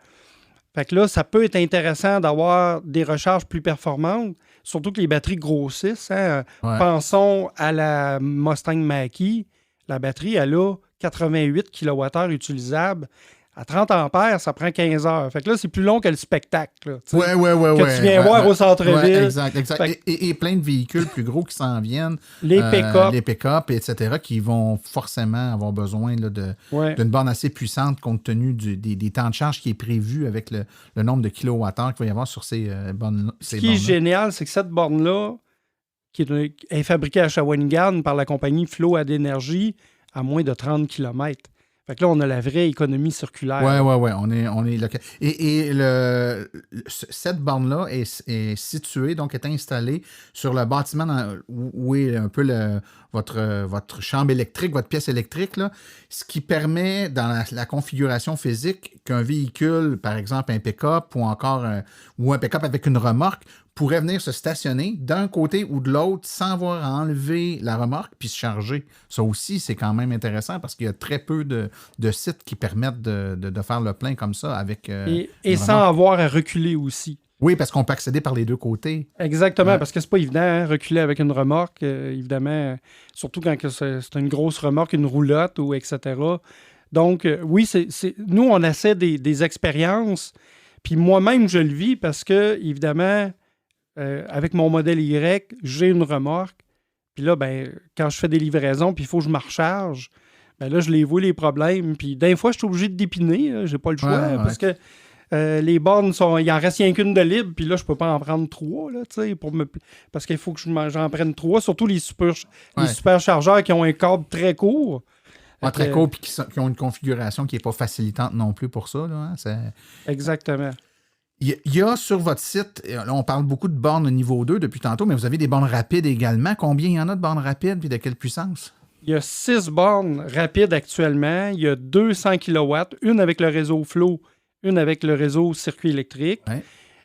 Fait que là, ça peut être intéressant d'avoir des recharges plus performantes, surtout que les batteries grossissent. Hein? Ouais. Pensons à la Mustang Mach-E. La batterie, elle a 88 kWh utilisables. À 30 ampères, ça prend 15 heures. Fait que là, c'est plus long que le spectacle. Oui. Que tu viens voir au centre-ville. Ouais, exact. Et plein de véhicules plus gros qui s'en viennent. Les pick-up. Les pick-up, etc., qui vont forcément avoir besoin là, d'une borne assez puissante compte tenu des temps de charge qui est prévu avec le nombre de kilowattheures qu'il va y avoir sur ces bornes-là. Ce qui est génial, c'est que cette borne-là, qui est fabriquée à Shawinigan par la compagnie Flow d'énergie, à moins de 30 km. Fait que là, on a la vraie économie circulaire. Oui. On est local. Et cette borne-là est située, donc est installée sur le bâtiment où est un peu votre chambre électrique, votre pièce électrique, là, ce qui permet, dans la configuration physique, qu'un véhicule, par exemple un pick-up ou encore un pick-up avec une remorque, pourrait venir se stationner d'un côté ou de l'autre sans avoir à enlever la remorque puis se charger. Ça aussi, c'est quand même intéressant parce qu'il y a très peu de sites qui permettent de faire le plein comme ça avec et sans avoir à reculer aussi. Oui, parce qu'on peut accéder par les deux côtés. Exactement, parce que c'est pas évident, hein, reculer avec une remorque, évidemment, surtout quand c'est une grosse remorque, une roulotte ou etc. Donc, oui, nous, on essaie des expériences, puis moi-même, je le vis parce que, évidemment, avec mon modèle Y, j'ai une remorque. Puis là, quand je fais des livraisons, puis il faut que je me recharge, là, je les vois, les problèmes. Puis d'un fois, je suis obligé de dépiner. J'ai pas le choix parce que les bornes, il en reste rien qu'une de libre. Puis là, je peux pas en prendre 3, là, parce qu'il faut que j'en prenne 3, surtout les superchargeurs qui ont un câble très court. Très court, puis qui ont une configuration qui n'est pas facilitante non plus pour ça. Là, hein? Exactement. Il y a sur votre site, là, on parle beaucoup de bornes niveau 2 depuis tantôt, mais vous avez des bornes rapides également. Combien il y en a de bornes rapides et de quelle puissance? Il y a 6 bornes rapides actuellement. Il y a 200 kW, une avec le réseau Flow, une avec le réseau circuit électrique. Ouais.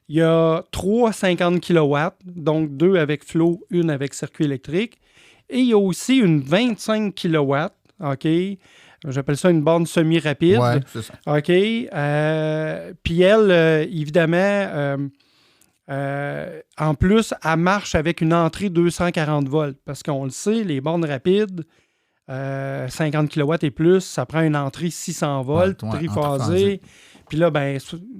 Il y a 3 50 kW, donc 2 avec Flow, une avec circuit électrique. Et il y a aussi une 25 kW, OK? J'appelle ça une borne semi-rapide. Oui, c'est ça. OK. Puis elle, évidemment, en plus, elle marche avec une entrée 240 volts. Parce qu'on le sait, les bornes rapides, 50 kW et plus, ça prend une entrée 600 volts, triphasée. Puis là,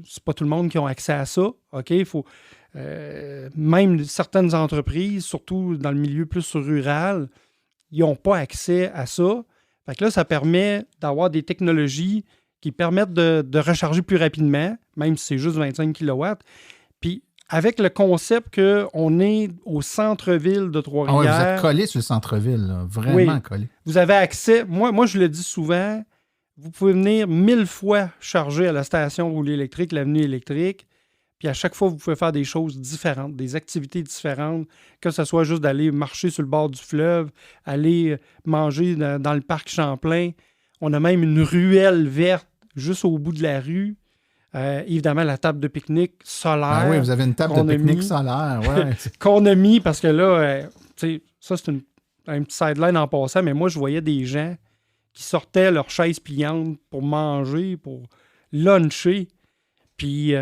c'est pas tout le monde qui a accès à ça. OK? Il faut... même certaines entreprises, surtout dans le milieu plus rural, ils n'ont pas accès à ça. Fait que là, ça permet d'avoir des technologies qui permettent de recharger plus rapidement, même si c'est juste 25 kW. Puis avec le concept qu'on est au centre-ville de Trois-Rivières. Ah ouais, vous êtes collé sur le centre-ville, là, vraiment collé. Vous avez accès. Moi, je le dis souvent, vous pouvez venir 1000 fois charger à la station roulée électrique, l'avenue électrique. Puis à chaque fois, vous pouvez faire des choses différentes, des activités différentes, que ce soit juste d'aller marcher sur le bord du fleuve, aller manger dans le parc Champlain. On a même une ruelle verte juste au bout de la rue. Évidemment, la table de pique-nique solaire. Ah oui, vous avez une table de pique-nique solaire. Ouais. Qu'on a mis parce que là, ça c'est un petit sideline en passant, mais moi, je voyais des gens qui sortaient leur chaise pliante pour manger, pour luncher. Puis,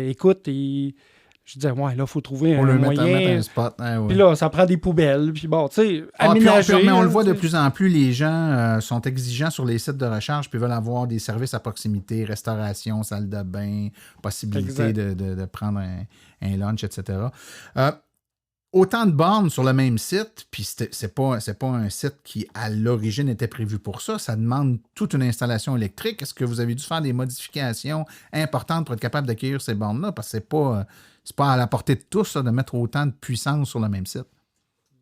écoute, je disais, ouais, là, il faut trouver un moyen. Mettre un spot. Ouais. Puis là, ça prend des poubelles. Puis bon, tu sais, aménager. Mais on le voit de plus en plus, les gens sont exigeants sur les sites de recharge puis veulent avoir des services à proximité, restauration, salle de bain, possibilité de prendre un lunch, etc. Autant de bornes sur le même site, puis c'est pas un site qui, à l'origine, était prévu pour ça. Ça demande toute une installation électrique. Est-ce que vous avez dû faire des modifications importantes pour être capable d'accueillir ces bornes-là? Parce que c'est pas à la portée de tous ça, de mettre autant de puissance sur le même site.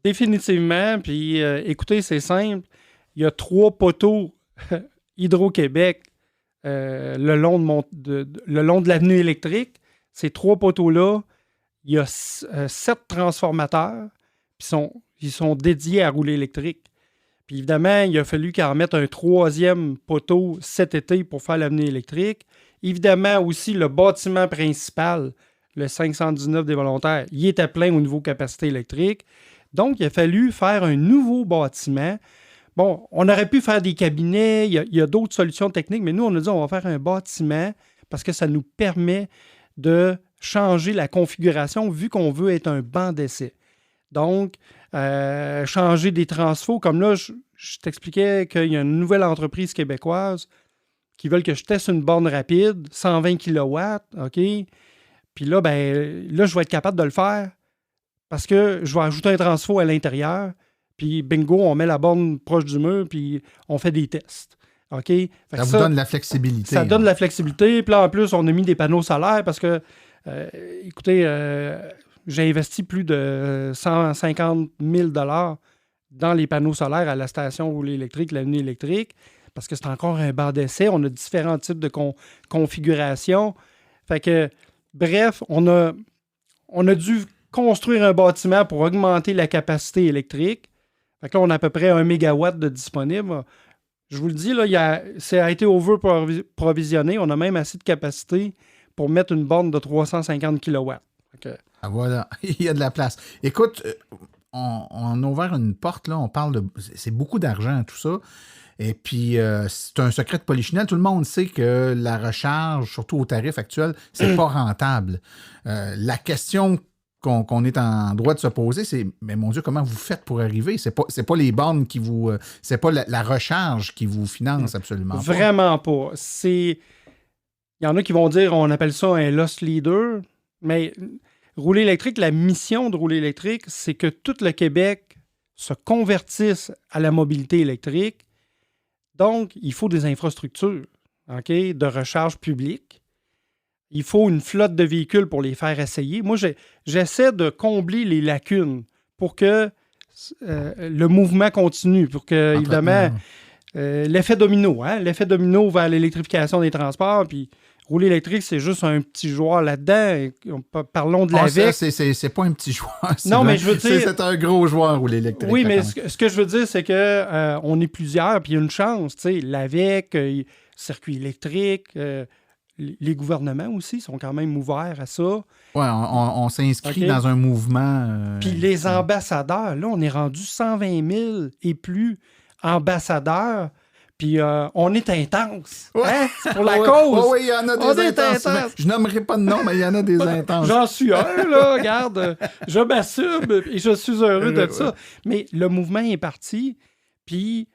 Définitivement. Puis, écoutez, c'est simple. Il y a 3 poteaux Hydro-Québec le long de l'avenue électrique. Ces 3 poteaux-là, il y a 7 transformateurs, puis ils sont dédiés à rouler électrique. Puis évidemment, il a fallu qu'ils en mettent un 3e poteau cet été pour faire l'avenue électrique. Évidemment, aussi, le bâtiment principal, le 519 des volontaires, il était plein au niveau capacité électrique. Donc, il a fallu faire un nouveau bâtiment. Bon, on aurait pu faire des cabinets, il y a d'autres solutions techniques, mais nous, on a dit on va faire un bâtiment parce que ça nous permet de changer la configuration vu qu'on veut être un banc d'essai. Donc, changer des transfos. Comme là, je t'expliquais qu'il y a une nouvelle entreprise québécoise qui veulent que je teste une borne rapide, 120 kW, OK? Puis là, je vais être capable de le faire parce que je vais ajouter un transfo à l'intérieur, puis bingo, on met la borne proche du mur, puis on fait des tests. OK? Ça vous donne de la flexibilité. Ça donne de la flexibilité. Puis là, en plus, on a mis des panneaux solaires parce que écoutez, j'ai investi plus de 150 000 $ dans les panneaux solaires à la station roulée électrique, l'avenue électrique, parce que c'est encore un banc d'essai. On a différents types de configurations. Fait que, bref, on a dû construire un bâtiment pour augmenter la capacité électrique. Fait que là, on a à peu près 1 mégawatt de disponible. Je vous le dis, là, ça a été over-provisionné. On a même assez de capacité pour mettre une borne de 350 kW. Okay. Ah, voilà, il y a de la place. Écoute, on a ouvert une porte, là, on parle de... C'est beaucoup d'argent, tout ça. Et puis, c'est un secret de polichinelle. Tout le monde sait que la recharge, surtout au tarif actuel, c'est pas rentable. La question qu'on est en droit de se poser, c'est, mais mon Dieu, comment vous faites pour arriver? C'est pas les bornes qui vous... c'est pas la recharge qui vous finance absolument pas. Vraiment pas. Il y en a qui vont dire, on appelle ça un loss leader, mais rouler électrique, la mission de rouler électrique, c'est que tout le Québec se convertisse à la mobilité électrique. Donc, il faut des infrastructures, OK, de recharge publique. Il faut une flotte de véhicules pour les faire essayer. Moi, j'essaie de combler les lacunes pour que le mouvement continue, pour que, évidemment, l'effet domino, l'effet domino vers l'électrification des transports, puis rouler électrique, c'est juste un petit joueur là-dedans. Parlons de l'AVEC. C'est pas un petit joueur. Non, mais je veux dire... C'est un gros joueur, rouler électrique. Oui, mais ce que je veux dire, c'est que on est plusieurs, puis il y a une chance. L'AVEC, circuit électrique, les gouvernements aussi sont quand même ouverts à ça. Oui, on s'inscrit dans un mouvement. Puis les ambassadeurs, là, on est rendu 120 000 et plus ambassadeurs. Puis on est intense. Hein? C'est pour la cause. Oui, il y en a des intenses. Je nommerai pas de nom, mais il y en a des intenses. J'en suis un, là. Regarde, je m'assume et je suis heureux de ça. Mais le mouvement est parti. Puis,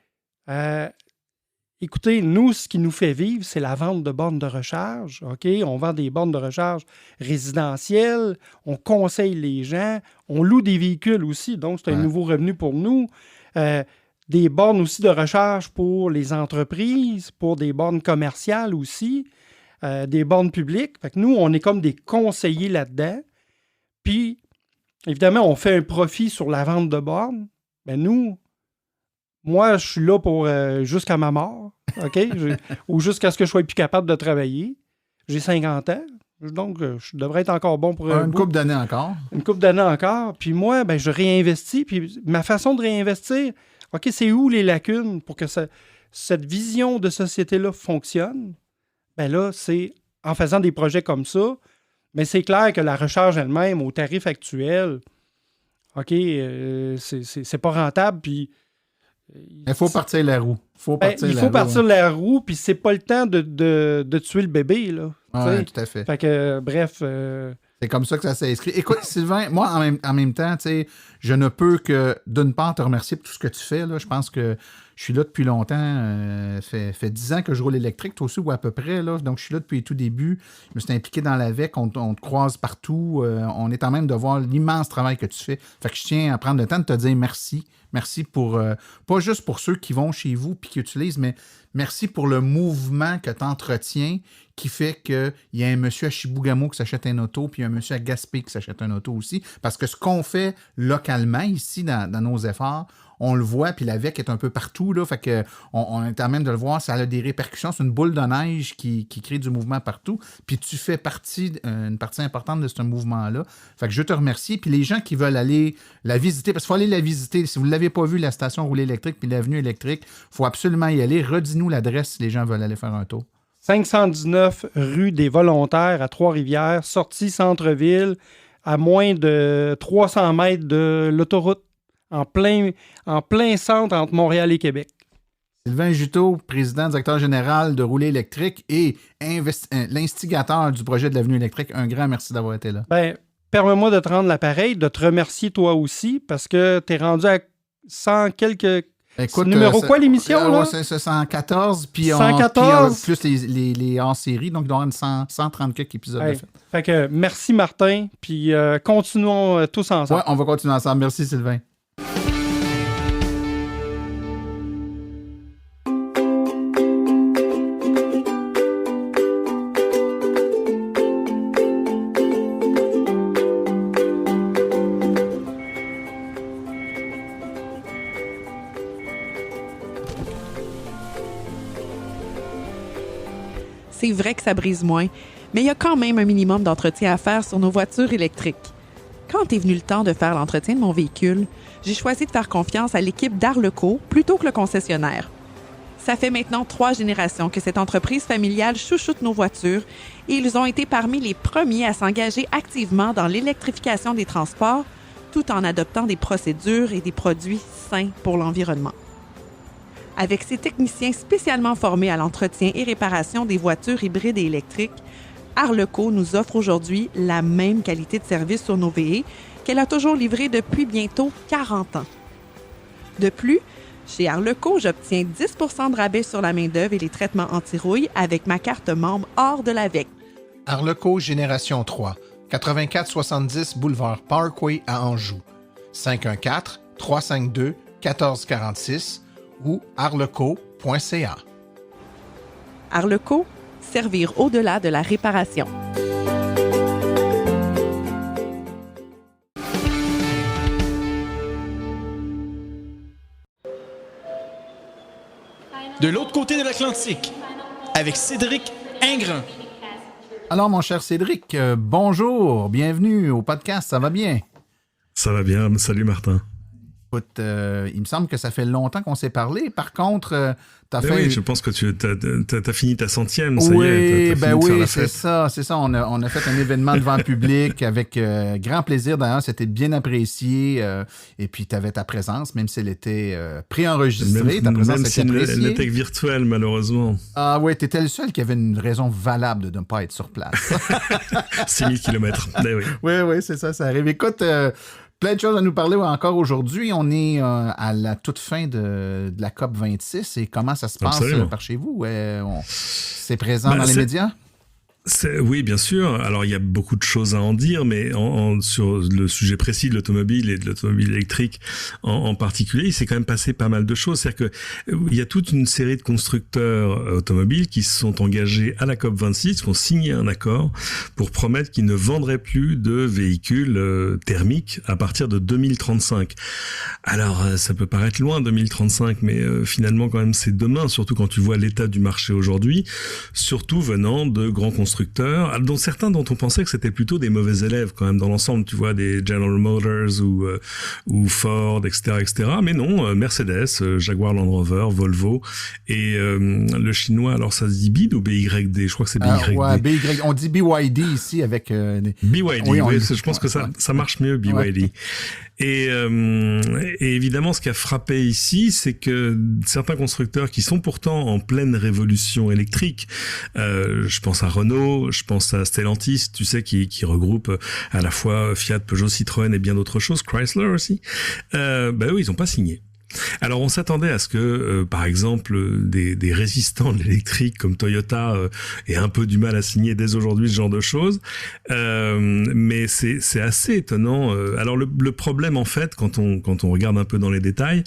écoutez, nous, ce qui nous fait vivre, c'est la vente de bornes de recharge. OK? On vend des bornes de recharge résidentielles. On conseille les gens. On loue des véhicules aussi. Donc, c'est un nouveau revenu pour nous. Des bornes aussi de recharge pour les entreprises, pour des bornes commerciales aussi, des bornes publiques. Fait que nous, on est comme des conseillers là-dedans. Puis, évidemment, on fait un profit sur la vente de bornes. Ben moi, je suis là pour jusqu'à ma mort, OK? Ou jusqu'à ce que je sois plus capable de travailler. J'ai 50 ans. Donc, je devrais être encore bon pour une couple d'années encore. Une couple d'années encore. Puis moi, ben, je réinvestis. Puis ma façon de réinvestir... OK, c'est où les lacunes pour que cette vision de société-là fonctionne? Bien là, c'est en faisant des projets comme ça. Mais c'est clair que la recharge elle-même, au tarif actuel, OK, c'est pas rentable. Puis Il faut partir la roue. Il faut partir la roue, puis c'est pas le temps de tuer le bébé, là. Oui, tout à fait. Fait que, bref... C'est comme ça que ça s'est inscrit. Écoute, Sylvain, moi, en même temps, je ne peux que, d'une part, te remercier pour tout ce que tu fais. Là. Je pense que je suis là depuis longtemps. Fait 10 ans que je roule électrique, toi aussi, ou à peu près. Là. Donc, je suis là depuis tout début. Je me suis impliqué dans l'AVEC. On te croise partout. On est en même de voir l'immense travail que tu fais. Fait que je tiens à prendre le temps de te dire merci. Merci pour, pas juste pour ceux qui vont chez vous et qui utilisent, mais merci pour le mouvement que tu entretiens qui fait qu'il y a un monsieur à Chibougamau qui s'achète un auto, puis il y a un monsieur à Gaspé qui s'achète un auto aussi. Parce que ce qu'on fait localement ici dans nos efforts, on le voit, puis l'AVEC est un peu partout, là, fait que on est en même de le voir, ça a des répercussions, c'est une boule de neige qui crée du mouvement partout, puis tu fais une partie importante de ce mouvement-là. Fait que je te remercie, puis les gens qui veulent aller la visiter, parce qu'il faut aller la visiter, si vous ne l'avez pas vu, la station roulée électrique, puis l'avenue électrique, il faut absolument y aller. Redis-nous l'adresse si les gens veulent aller faire un tour. 519 rue des Volontaires à Trois-Rivières, sortie centre-ville, à moins de 300 mètres de l'autoroute, en plein centre entre Montréal et Québec. Sylvain Juteau, président, directeur général de Rouler électrique et l'instigateur du projet de l'avenue électrique. Un grand merci d'avoir été là. Permets-moi de te rendre l'appareil, de te remercier toi aussi, parce que tu es rendu à 100 quelques... Écoute, numéro quoi l'émission, là? C'est 114, puis 114? Plus les hors-séries, donc il doit y avoir 130 quelques épisodes de fait. Fait que merci Martin, puis continuons tous ensemble. Ouais, on va continuer ensemble. Merci Sylvain. C'est vrai que ça brise moins, mais il y a quand même un minimum d'entretien à faire sur nos voitures électriques. Quand est venu le temps de faire l'entretien de mon véhicule, j'ai choisi de faire confiance à l'équipe d'Arleco plutôt que le concessionnaire. Ça fait maintenant 3 générations que cette entreprise familiale chouchoute nos voitures et ils ont été parmi les premiers à s'engager activement dans l'électrification des transports tout en adoptant des procédures et des produits sains pour l'environnement. Avec ses techniciens spécialement formés à l'entretien et réparation des voitures hybrides et électriques, Arleco nous offre aujourd'hui la même qualité de service sur nos VE qu'elle a toujours livré depuis bientôt 40 ans. De plus, chez Arleco, j'obtiens 10 % de rabais sur la main-d'œuvre et les traitements anti-rouille avec ma carte membre hors de l'AVEC. Arleco Génération 3, 8470 Boulevard Parkway à Anjou. 514-352-1446 ou arleco.ca. Arleco, servir au-delà de la réparation. De l'autre côté de l'Atlantique, avec Cédric Ingrand. Alors, mon cher Cédric, bonjour, bienvenue au podcast, ça va bien? Ça va bien, salut Martin. Écoute, il me semble que ça fait longtemps qu'on s'est parlé. Par contre, t'as fait... Oui, je pense que t'as fini ta 100e, ça y est. Oui, c'est ça. On a fait un événement devant le public avec grand plaisir. D'ailleurs, c'était bien apprécié. Et puis, t'avais ta présence, même si elle était préenregistrée. Ta présence était appréciée. Elle était virtuelle, malheureusement. Ah oui, t'étais le seul qui avait une raison valable de ne pas être sur place. 6000 km. Oui, c'est ça, ça arrive. Écoute... plein de choses à nous parler encore aujourd'hui. On est à la toute fin de la COP 26 et comment ça se passe par chez vous? C'est présent dans les médias? Oui, bien sûr. Alors, il y a beaucoup de choses à en dire, mais sur le sujet précis de l'automobile et de l'automobile électrique en particulier, il s'est quand même passé pas mal de choses. C'est-à-dire que il y a toute une série de constructeurs automobiles qui se sont engagés à la COP26, qui ont signé un accord pour promettre qu'ils ne vendraient plus de véhicules thermiques à partir de 2035. Alors, ça peut paraître loin, 2035, mais finalement, quand même, c'est demain, surtout quand tu vois l'état du marché aujourd'hui, surtout venant de grands constructeurs, dont certains dont on pensait que c'était plutôt des mauvais élèves quand même dans l'ensemble, tu vois, des General Motors ou Ford, etc., etc. Mais non, Mercedes, Jaguar Land Rover, Volvo et le chinois, alors ça se dit BYD ou BYD? Je crois que c'est BYD. Ouais, BYD. On dit BYD ici avec... BYD, oui, je pense que ça marche mieux, BYD. Ouais. Et évidemment, ce qui a frappé ici, c'est que certains constructeurs qui sont pourtant en pleine révolution électrique, je pense à Renault, je pense à Stellantis, tu sais, qui regroupe à la fois Fiat, Peugeot, Citroën et bien d'autres choses, Chrysler aussi, eux, ils n'ont pas signé. Alors on s'attendait à ce que, par exemple, des résistants de l'électrique comme Toyota aient un peu du mal à signer dès aujourd'hui ce genre de choses, mais c'est assez étonnant. Alors le problème en fait, quand on regarde un peu dans les détails,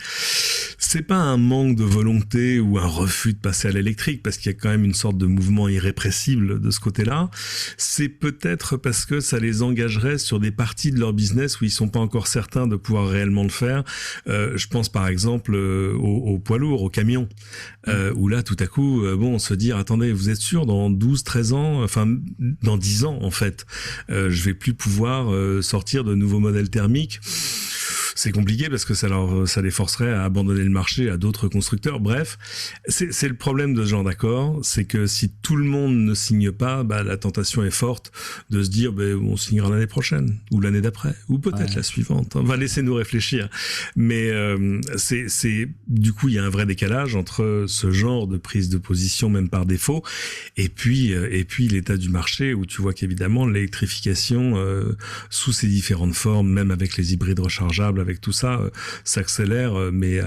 c'est pas un manque de volonté ou un refus de passer à l'électrique, parce qu'il y a quand même une sorte de mouvement irrépressible de ce côté-là. C'est peut-être parce que ça les engagerait sur des parties de leur business où ils sont pas encore certains de pouvoir réellement le faire. Je pense par exemple aux poids lourds, aux camions, où là tout à coup, on se dit attendez, vous êtes sûr dans 12, 13 ans, enfin dans 10 ans en fait, je vais plus pouvoir sortir de nouveaux modèles thermiques. C'est compliqué parce que ça les forcerait à abandonner le marché à d'autres constructeurs. Bref, c'est le problème de ce genre d'accord, c'est que si tout le monde ne signe pas, la tentation est forte de se dire on signera l'année prochaine ou l'année d'après ou peut-être la suivante. On va laisser nous réfléchir. Mais c'est du coup il y a un vrai décalage entre ce genre de prise de position même par défaut et puis l'état du marché où tu vois qu'évidemment l'électrification sous ses différentes formes, même avec les hybrides rechargeables, avec tout ça, s'accélère, mais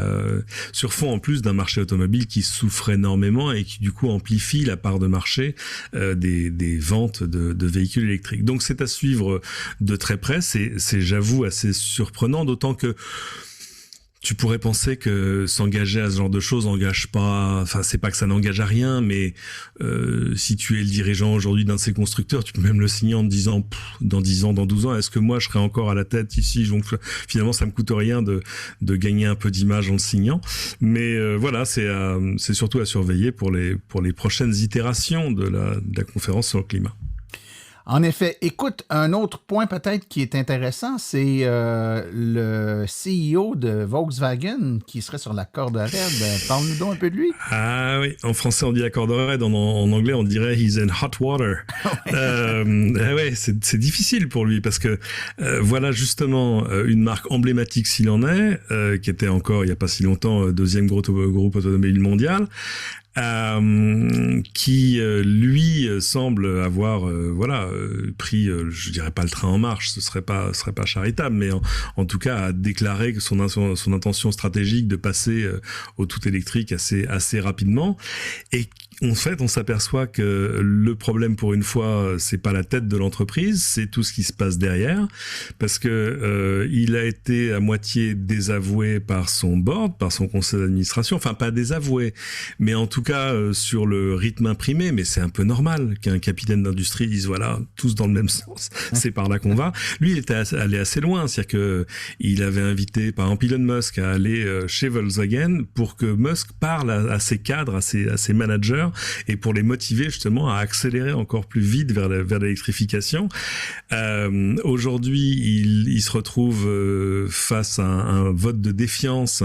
sur fond en plus d'un marché automobile qui souffre énormément et qui du coup amplifie la part de marché des ventes de véhicules électriques. Donc c'est à suivre de très près, c'est j'avoue assez surprenant, d'autant que tu pourrais penser que s'engager à ce genre de choses n'engage pas, enfin c'est pas que ça n'engage à rien, mais si tu es le dirigeant aujourd'hui d'un de ces constructeurs, tu peux même le signer en te disant dans 10 ans, dans 12 ans, est-ce que moi je serai encore à la tête ici? Donc finalement ça me coûte rien de gagner un peu d'image en le signant, mais voilà, c'est surtout à surveiller pour les prochaines itérations de la conférence sur le climat. En effet, écoute, un autre point peut-être qui est intéressant, c'est le CEO de Volkswagen qui serait sur la corde raide. Parle-nous donc un peu de lui. Ah oui, en français on dit la corde raide, en anglais on dirait he's in hot water. C'est difficile pour lui parce que voilà justement une marque emblématique s'il en est, qui était encore il n'y a pas si longtemps deuxième groupe automobile mondial. Qui lui semble avoir pris je dirais pas le train en marche, ce serait pas charitable, mais en tout cas a déclaré que son intention stratégique de passer au tout électrique assez rapidement. Et en fait, on s'aperçoit que le problème pour une fois, c'est pas la tête de l'entreprise, c'est tout ce qui se passe derrière, parce que il a été à moitié désavoué par son board, par son conseil d'administration, enfin pas désavoué, mais en tout cas sur le rythme imprimé, mais c'est un peu normal qu'un capitaine d'industrie dise voilà, tous dans le même sens, c'est par là qu'on va. Lui, il était allé assez loin, c'est-à-dire que il avait invité par exemple Elon Musk à aller chez Volkswagen pour que Musk parle à ses cadres, à ses managers, et pour les motiver justement à accélérer encore plus vite vers l'électrification. Aujourd'hui, il se retrouve face à un vote de défiance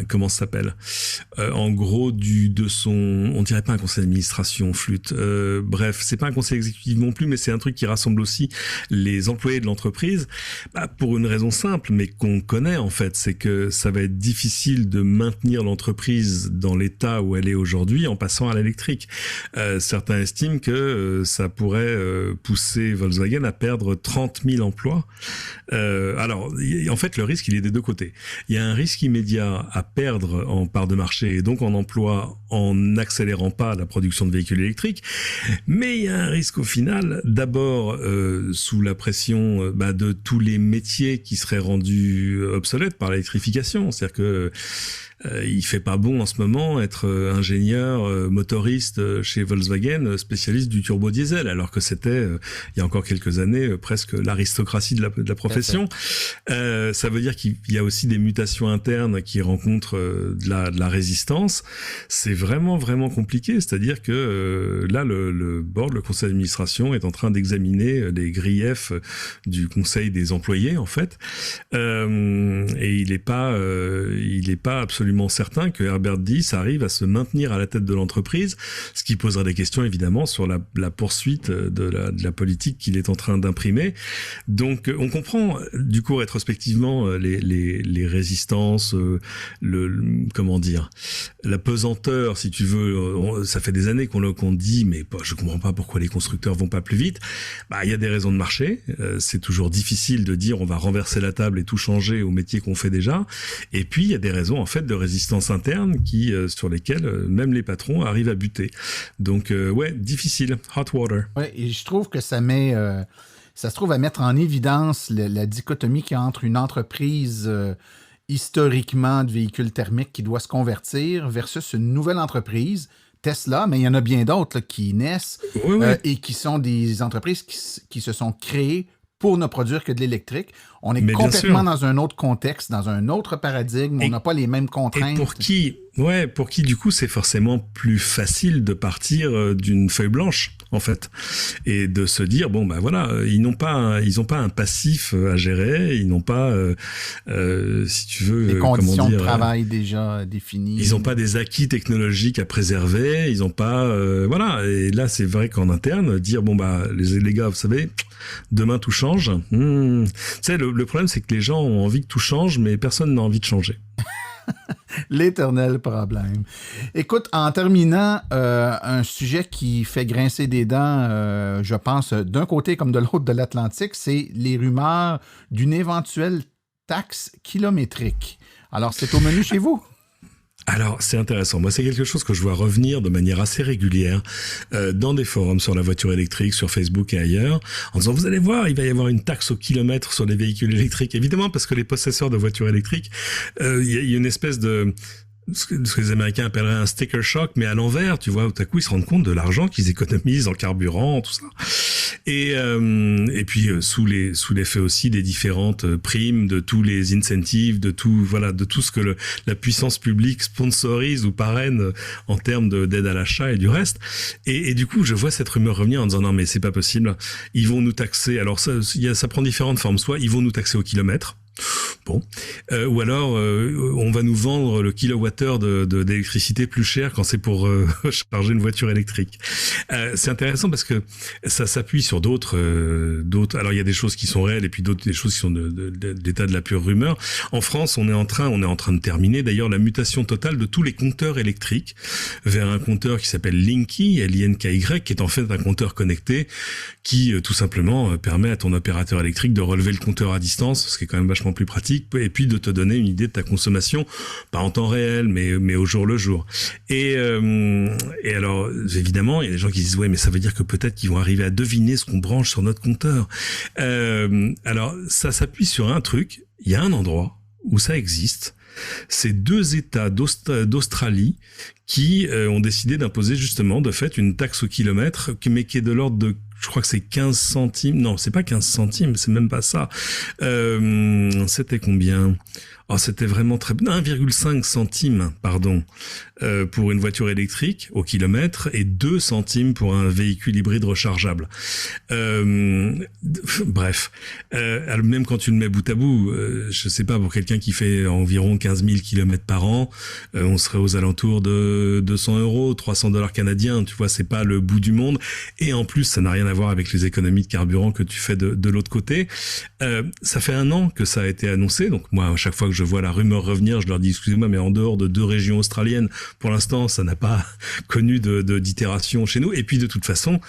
comment ça s'appelle, en gros de son, on dirait pas un conseil d'administration, flûte, bref, c'est pas un conseil exécutif non plus, mais c'est un truc qui rassemble aussi les employés de l'entreprise, pour une raison simple, mais qu'on connaît en fait, c'est que ça va être difficile de maintenir l'entreprise dans l'état où elle est aujourd'hui en passant à l'électrique. Certains estiment que ça pourrait pousser Volkswagen à perdre 30 000 emplois. Alors, en fait, le risque, il est des deux côtés. Il y a un risque immédiat à perdre en part de marché et donc en emploi en n'accélérant pas la production de véhicules électriques, mais il y a un risque au final, d'abord sous la pression de tous les métiers qui seraient rendus obsolètes par l'électrification. C'est-à-dire que il fait pas bon en ce moment être ingénieur motoriste chez Volkswagen, spécialiste du turbo diesel, alors que c'était il y a encore quelques années presque l'aristocratie de la profession. Ça veut dire qu'il y a aussi des mutations internes qui rencontrent de la résistance. C'est vraiment compliqué, c'est-à-dire que là le board, le conseil d'administration est en train d'examiner les griefs du conseil des employés en fait, et il est pas absolument absolument certain que Herbert Diess arrive à se maintenir à la tête de l'entreprise, ce qui poserait des questions évidemment sur la poursuite de la politique qu'il est en train d'imprimer. Donc on comprend du coup rétrospectivement les résistances, comment dire, la pesanteur, si tu veux. Ça fait des années qu'on dit, mais je comprends pas pourquoi les constructeurs vont pas plus vite. Il y a des raisons de marché. C'est toujours difficile de dire on va renverser la table et tout changer au métier qu'on fait déjà. Et puis il y a des raisons en fait de résistance interne sur lesquelles même les patrons arrivent à buter. Donc difficile, hot water. Ouais, et je trouve que ça se trouve à mettre en évidence la dichotomie qu'il y a entre une entreprise historiquement de véhicules thermiques qui doit se convertir versus une nouvelle entreprise, Tesla, mais il y en a bien d'autres là, qui naissent et qui sont des entreprises qui se sont créées pour ne produire que de l'électrique. On est complètement dans un autre contexte, dans un autre paradigme, on n'a pas les mêmes contraintes. Et pour qui du coup c'est forcément plus facile de partir d'une feuille blanche en fait et de se dire ils n'ont pas un passif à gérer, ils n'ont pas si tu veux des conditions de travail déjà définies. Ils n'ont pas des acquis technologiques à préserver, ils n'ont pas et là c'est vrai qu'en interne dire les gars vous savez demain tout change. Tu sais le problème c'est que les gens ont envie que tout change mais personne n'a envie de changer. L'éternel problème. Écoute, en terminant, un sujet qui fait grincer des dents, je pense, d'un côté comme de l'autre de l'Atlantique, c'est les rumeurs d'une éventuelle taxe kilométrique. Alors, c'est au menu chez vous? Alors, c'est intéressant. Moi, c'est quelque chose que je vois revenir de manière assez régulière dans des forums sur la voiture électrique, sur Facebook et ailleurs, en disant, vous allez voir, il va y avoir une taxe au kilomètre sur les véhicules électriques. Évidemment, parce que les possesseurs de voitures électriques, il y a une espèce de... ce que les Américains appelleraient un sticker shock, mais à l'envers, tu vois, tout à coup, ils se rendent compte de l'argent qu'ils économisent en carburant, tout ça. Et puis, sous l'effet aussi des différentes primes, de tous les incentives, de tout ce que la puissance publique sponsorise ou parraine en termes d'aide à l'achat et du reste. Et du coup, je vois cette rumeur revenir en disant, non, mais c'est pas possible. Ils vont nous taxer. Alors, ça prend différentes formes. Soit ils vont nous taxer au kilomètre. Bon, ou alors on va nous vendre le kilowattheure d'électricité plus cher quand c'est pour charger une voiture électrique. C'est intéressant parce que ça s'appuie sur d'autres. Alors il y a des choses qui sont réelles et puis des choses qui sont d'état de la pure rumeur. En France, on est en train de terminer d'ailleurs la mutation totale de tous les compteurs électriques vers un compteur qui s'appelle Linky, L-I-N-K-Y, qui est en fait un compteur connecté qui tout simplement permet à ton opérateur électrique de relever le compteur à distance, ce qui est quand même vachement plus pratique, et puis de te donner une idée de ta consommation, pas en temps réel, mais au jour le jour. Et alors, évidemment, il y a des gens qui disent, ouais, mais ça veut dire que peut-être qu'ils vont arriver à deviner ce qu'on branche sur notre compteur. Alors, ça s'appuie sur un truc, il y a un endroit où ça existe, c'est 2 États d'Australie qui ont décidé d'imposer justement, de fait, une taxe au kilomètre, mais qui est de l'ordre de, je crois que c'est 15 centimes. Non, c'est pas 15 centimes, c'est même pas ça. C'était combien ? Oh, c'était vraiment très... 1,5 centimes, pardon, pour une voiture électrique au kilomètre et 2 centimes pour un véhicule hybride rechargeable. Bref, même quand tu le mets bout à bout, je sais pas, pour quelqu'un qui fait environ 15 000 kilomètres par an, on serait aux alentours de 200 €, 300 $ canadiens, tu vois, c'est pas le bout du monde. Et en plus, ça n'a rien à voir avec les économies de carburant que tu fais de l'autre côté. Ça fait 1 an que ça a été annoncé, donc moi, à chaque fois que je vois la rumeur revenir, je leur dis, excusez-moi, mais en dehors de 2 régions australiennes, pour l'instant, ça n'a pas connu d'itération chez nous. Et puis, de toute façon,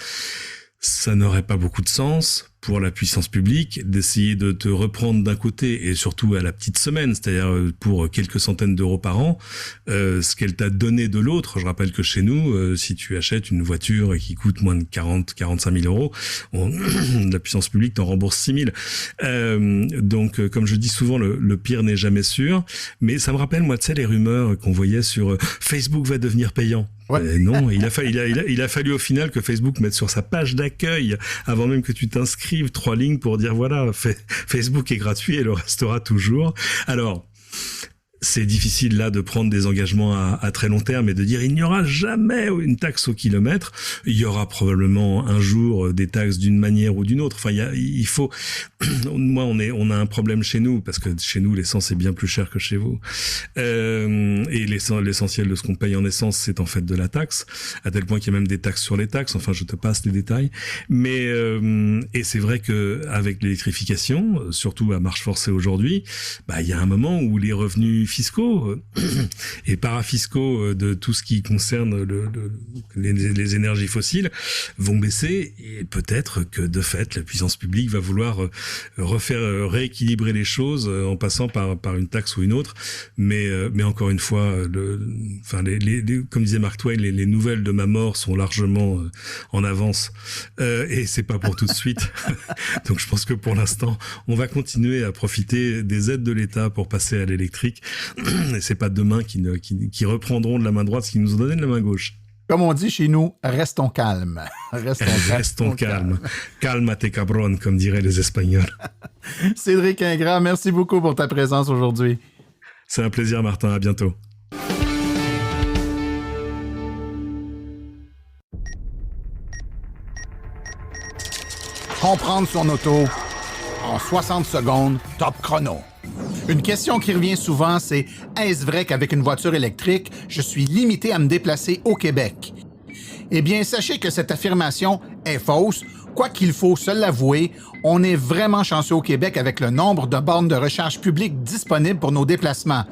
ça n'aurait pas beaucoup de sens pour la puissance publique d'essayer de te reprendre d'un côté et surtout à la petite semaine, c'est-à-dire pour quelques centaines d'euros par an, ce qu'elle t'a donné de l'autre. Je rappelle que chez nous, si tu achètes une voiture qui coûte moins de 45 000 €, la puissance publique t'en rembourse 6 000. Donc, comme je dis souvent, le pire n'est jamais sûr. Mais ça me rappelle, moi, tu sais, les rumeurs qu'on voyait sur Facebook va devenir payant. Ouais. Non, il a fallu au final que Facebook mette sur sa page d'accueil, avant même que tu t'inscrives, 3 lignes pour dire voilà, Facebook est gratuit et le restera toujours. Alors, c'est difficile là de prendre des engagements à très long terme et de dire il n'y aura jamais une taxe au kilomètre. Il y aura probablement un jour des taxes d'une manière ou d'une autre. Enfin, il faut. Moi, on a un problème chez nous parce que chez nous l'essence est bien plus chère que chez vous. Et l'essentiel de ce qu'on paye en essence, c'est en fait de la taxe, à tel point qu'il y a même des taxes sur les taxes. Enfin, je te passe les détails. Mais et c'est vrai que avec l'électrification, surtout à marche forcée aujourd'hui, il y a un moment où les revenus fiscaux et parafiscaux de tout ce qui concerne les énergies fossiles vont baisser, et peut-être que de fait la puissance publique va vouloir rééquilibrer les choses en passant par une taxe ou une autre, mais encore une fois, comme disait Mark Twain, les nouvelles de ma mort sont largement en avance, et c'est pas pour tout de suite. Donc je pense que pour l'instant on va continuer à profiter des aides de l'État pour passer à l'électrique. Et c'est pas demain qui reprendront de la main droite ce qu'ils nous ont donné de la main gauche. Comme on dit chez nous, restons calmes. Restons calmes. Calmate cabron, comme diraient les Espagnols. Cédric Ingrand, merci beaucoup pour ta présence aujourd'hui. C'est un plaisir, Martin. À bientôt. Comprendre son auto en 60 secondes, top chrono. Une question qui revient souvent, c'est « Est-ce vrai qu'avec une voiture électrique, je suis limité à me déplacer au Québec? » Eh bien, sachez que cette affirmation est fausse. Quoi qu'il faut se l'avouer, on est vraiment chanceux au Québec avec le nombre de bornes de recharge publiques disponibles pour nos déplacements.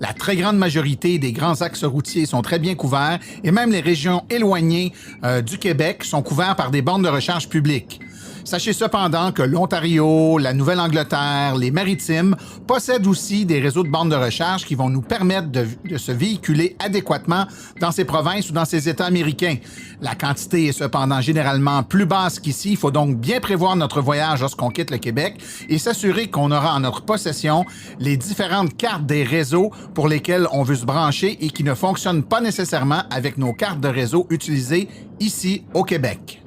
La très grande majorité des grands axes routiers sont très bien couverts et même les régions éloignées du Québec sont couvertes par des bornes de recharge publiques. Sachez cependant que l'Ontario, la Nouvelle-Angleterre, les Maritimes possèdent aussi des réseaux de bornes de recharge qui vont nous permettre de se véhiculer adéquatement dans ces provinces ou dans ces États américains. La quantité est cependant généralement plus basse qu'ici. Il faut donc bien prévoir notre voyage lorsqu'on quitte le Québec et s'assurer qu'on aura en notre possession les différentes cartes des réseaux pour lesquels on veut se brancher et qui ne fonctionnent pas nécessairement avec nos cartes de réseau utilisées ici au Québec.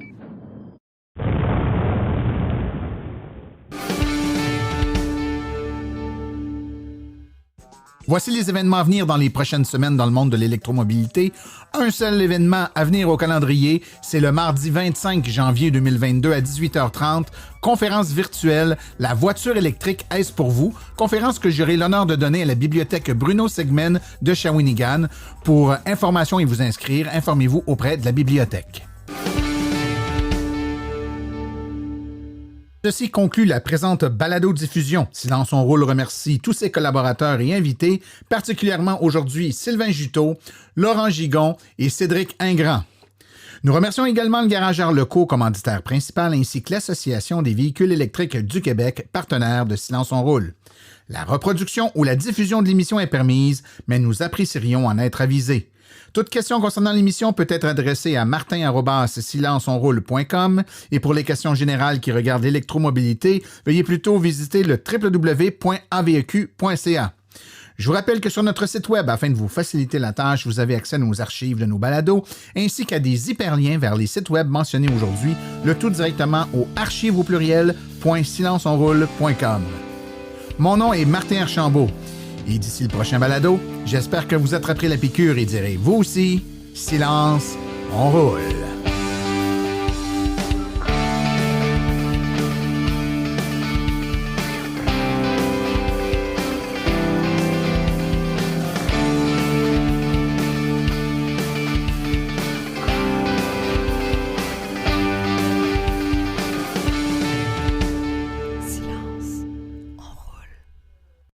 Voici les événements à venir dans les prochaines semaines dans le monde de l'électromobilité. Un seul événement à venir au calendrier, c'est le mardi 25 janvier 2022 à 18h30, conférence virtuelle « La voiture électrique, est-ce pour vous ?» Conférence que j'aurai l'honneur de donner à la bibliothèque Bruno Segmen de Shawinigan. Pour information et vous inscrire, informez-vous auprès de la bibliothèque. Ceci conclut la présente balado-diffusion. Silence on roule remercie tous ses collaborateurs et invités, particulièrement aujourd'hui Sylvain Juteau, Laurent Gigon et Cédric Ingrand. Nous remercions également le Garage Arleco, commanditaire principal, ainsi que l'Association des véhicules électriques du Québec, partenaire de Silence on roule. La reproduction ou la diffusion de l'émission est permise, mais nous apprécierions en être avisés. Toute question concernant l'émission peut être adressée à martin@silenceonroule.com et pour les questions générales qui regardent l'électromobilité, veuillez plutôt visiter le www.aveq.ca. Je vous rappelle que sur notre site web, afin de vous faciliter la tâche, vous avez accès à nos archives de nos balados ainsi qu'à des hyperliens vers les sites web mentionnés aujourd'hui, le tout directement au archives.silenceonroule.com. Mon nom est Martin Archambault. Et d'ici le prochain balado, j'espère que vous attraperez la piqûre et direz, vous aussi, silence, on roule.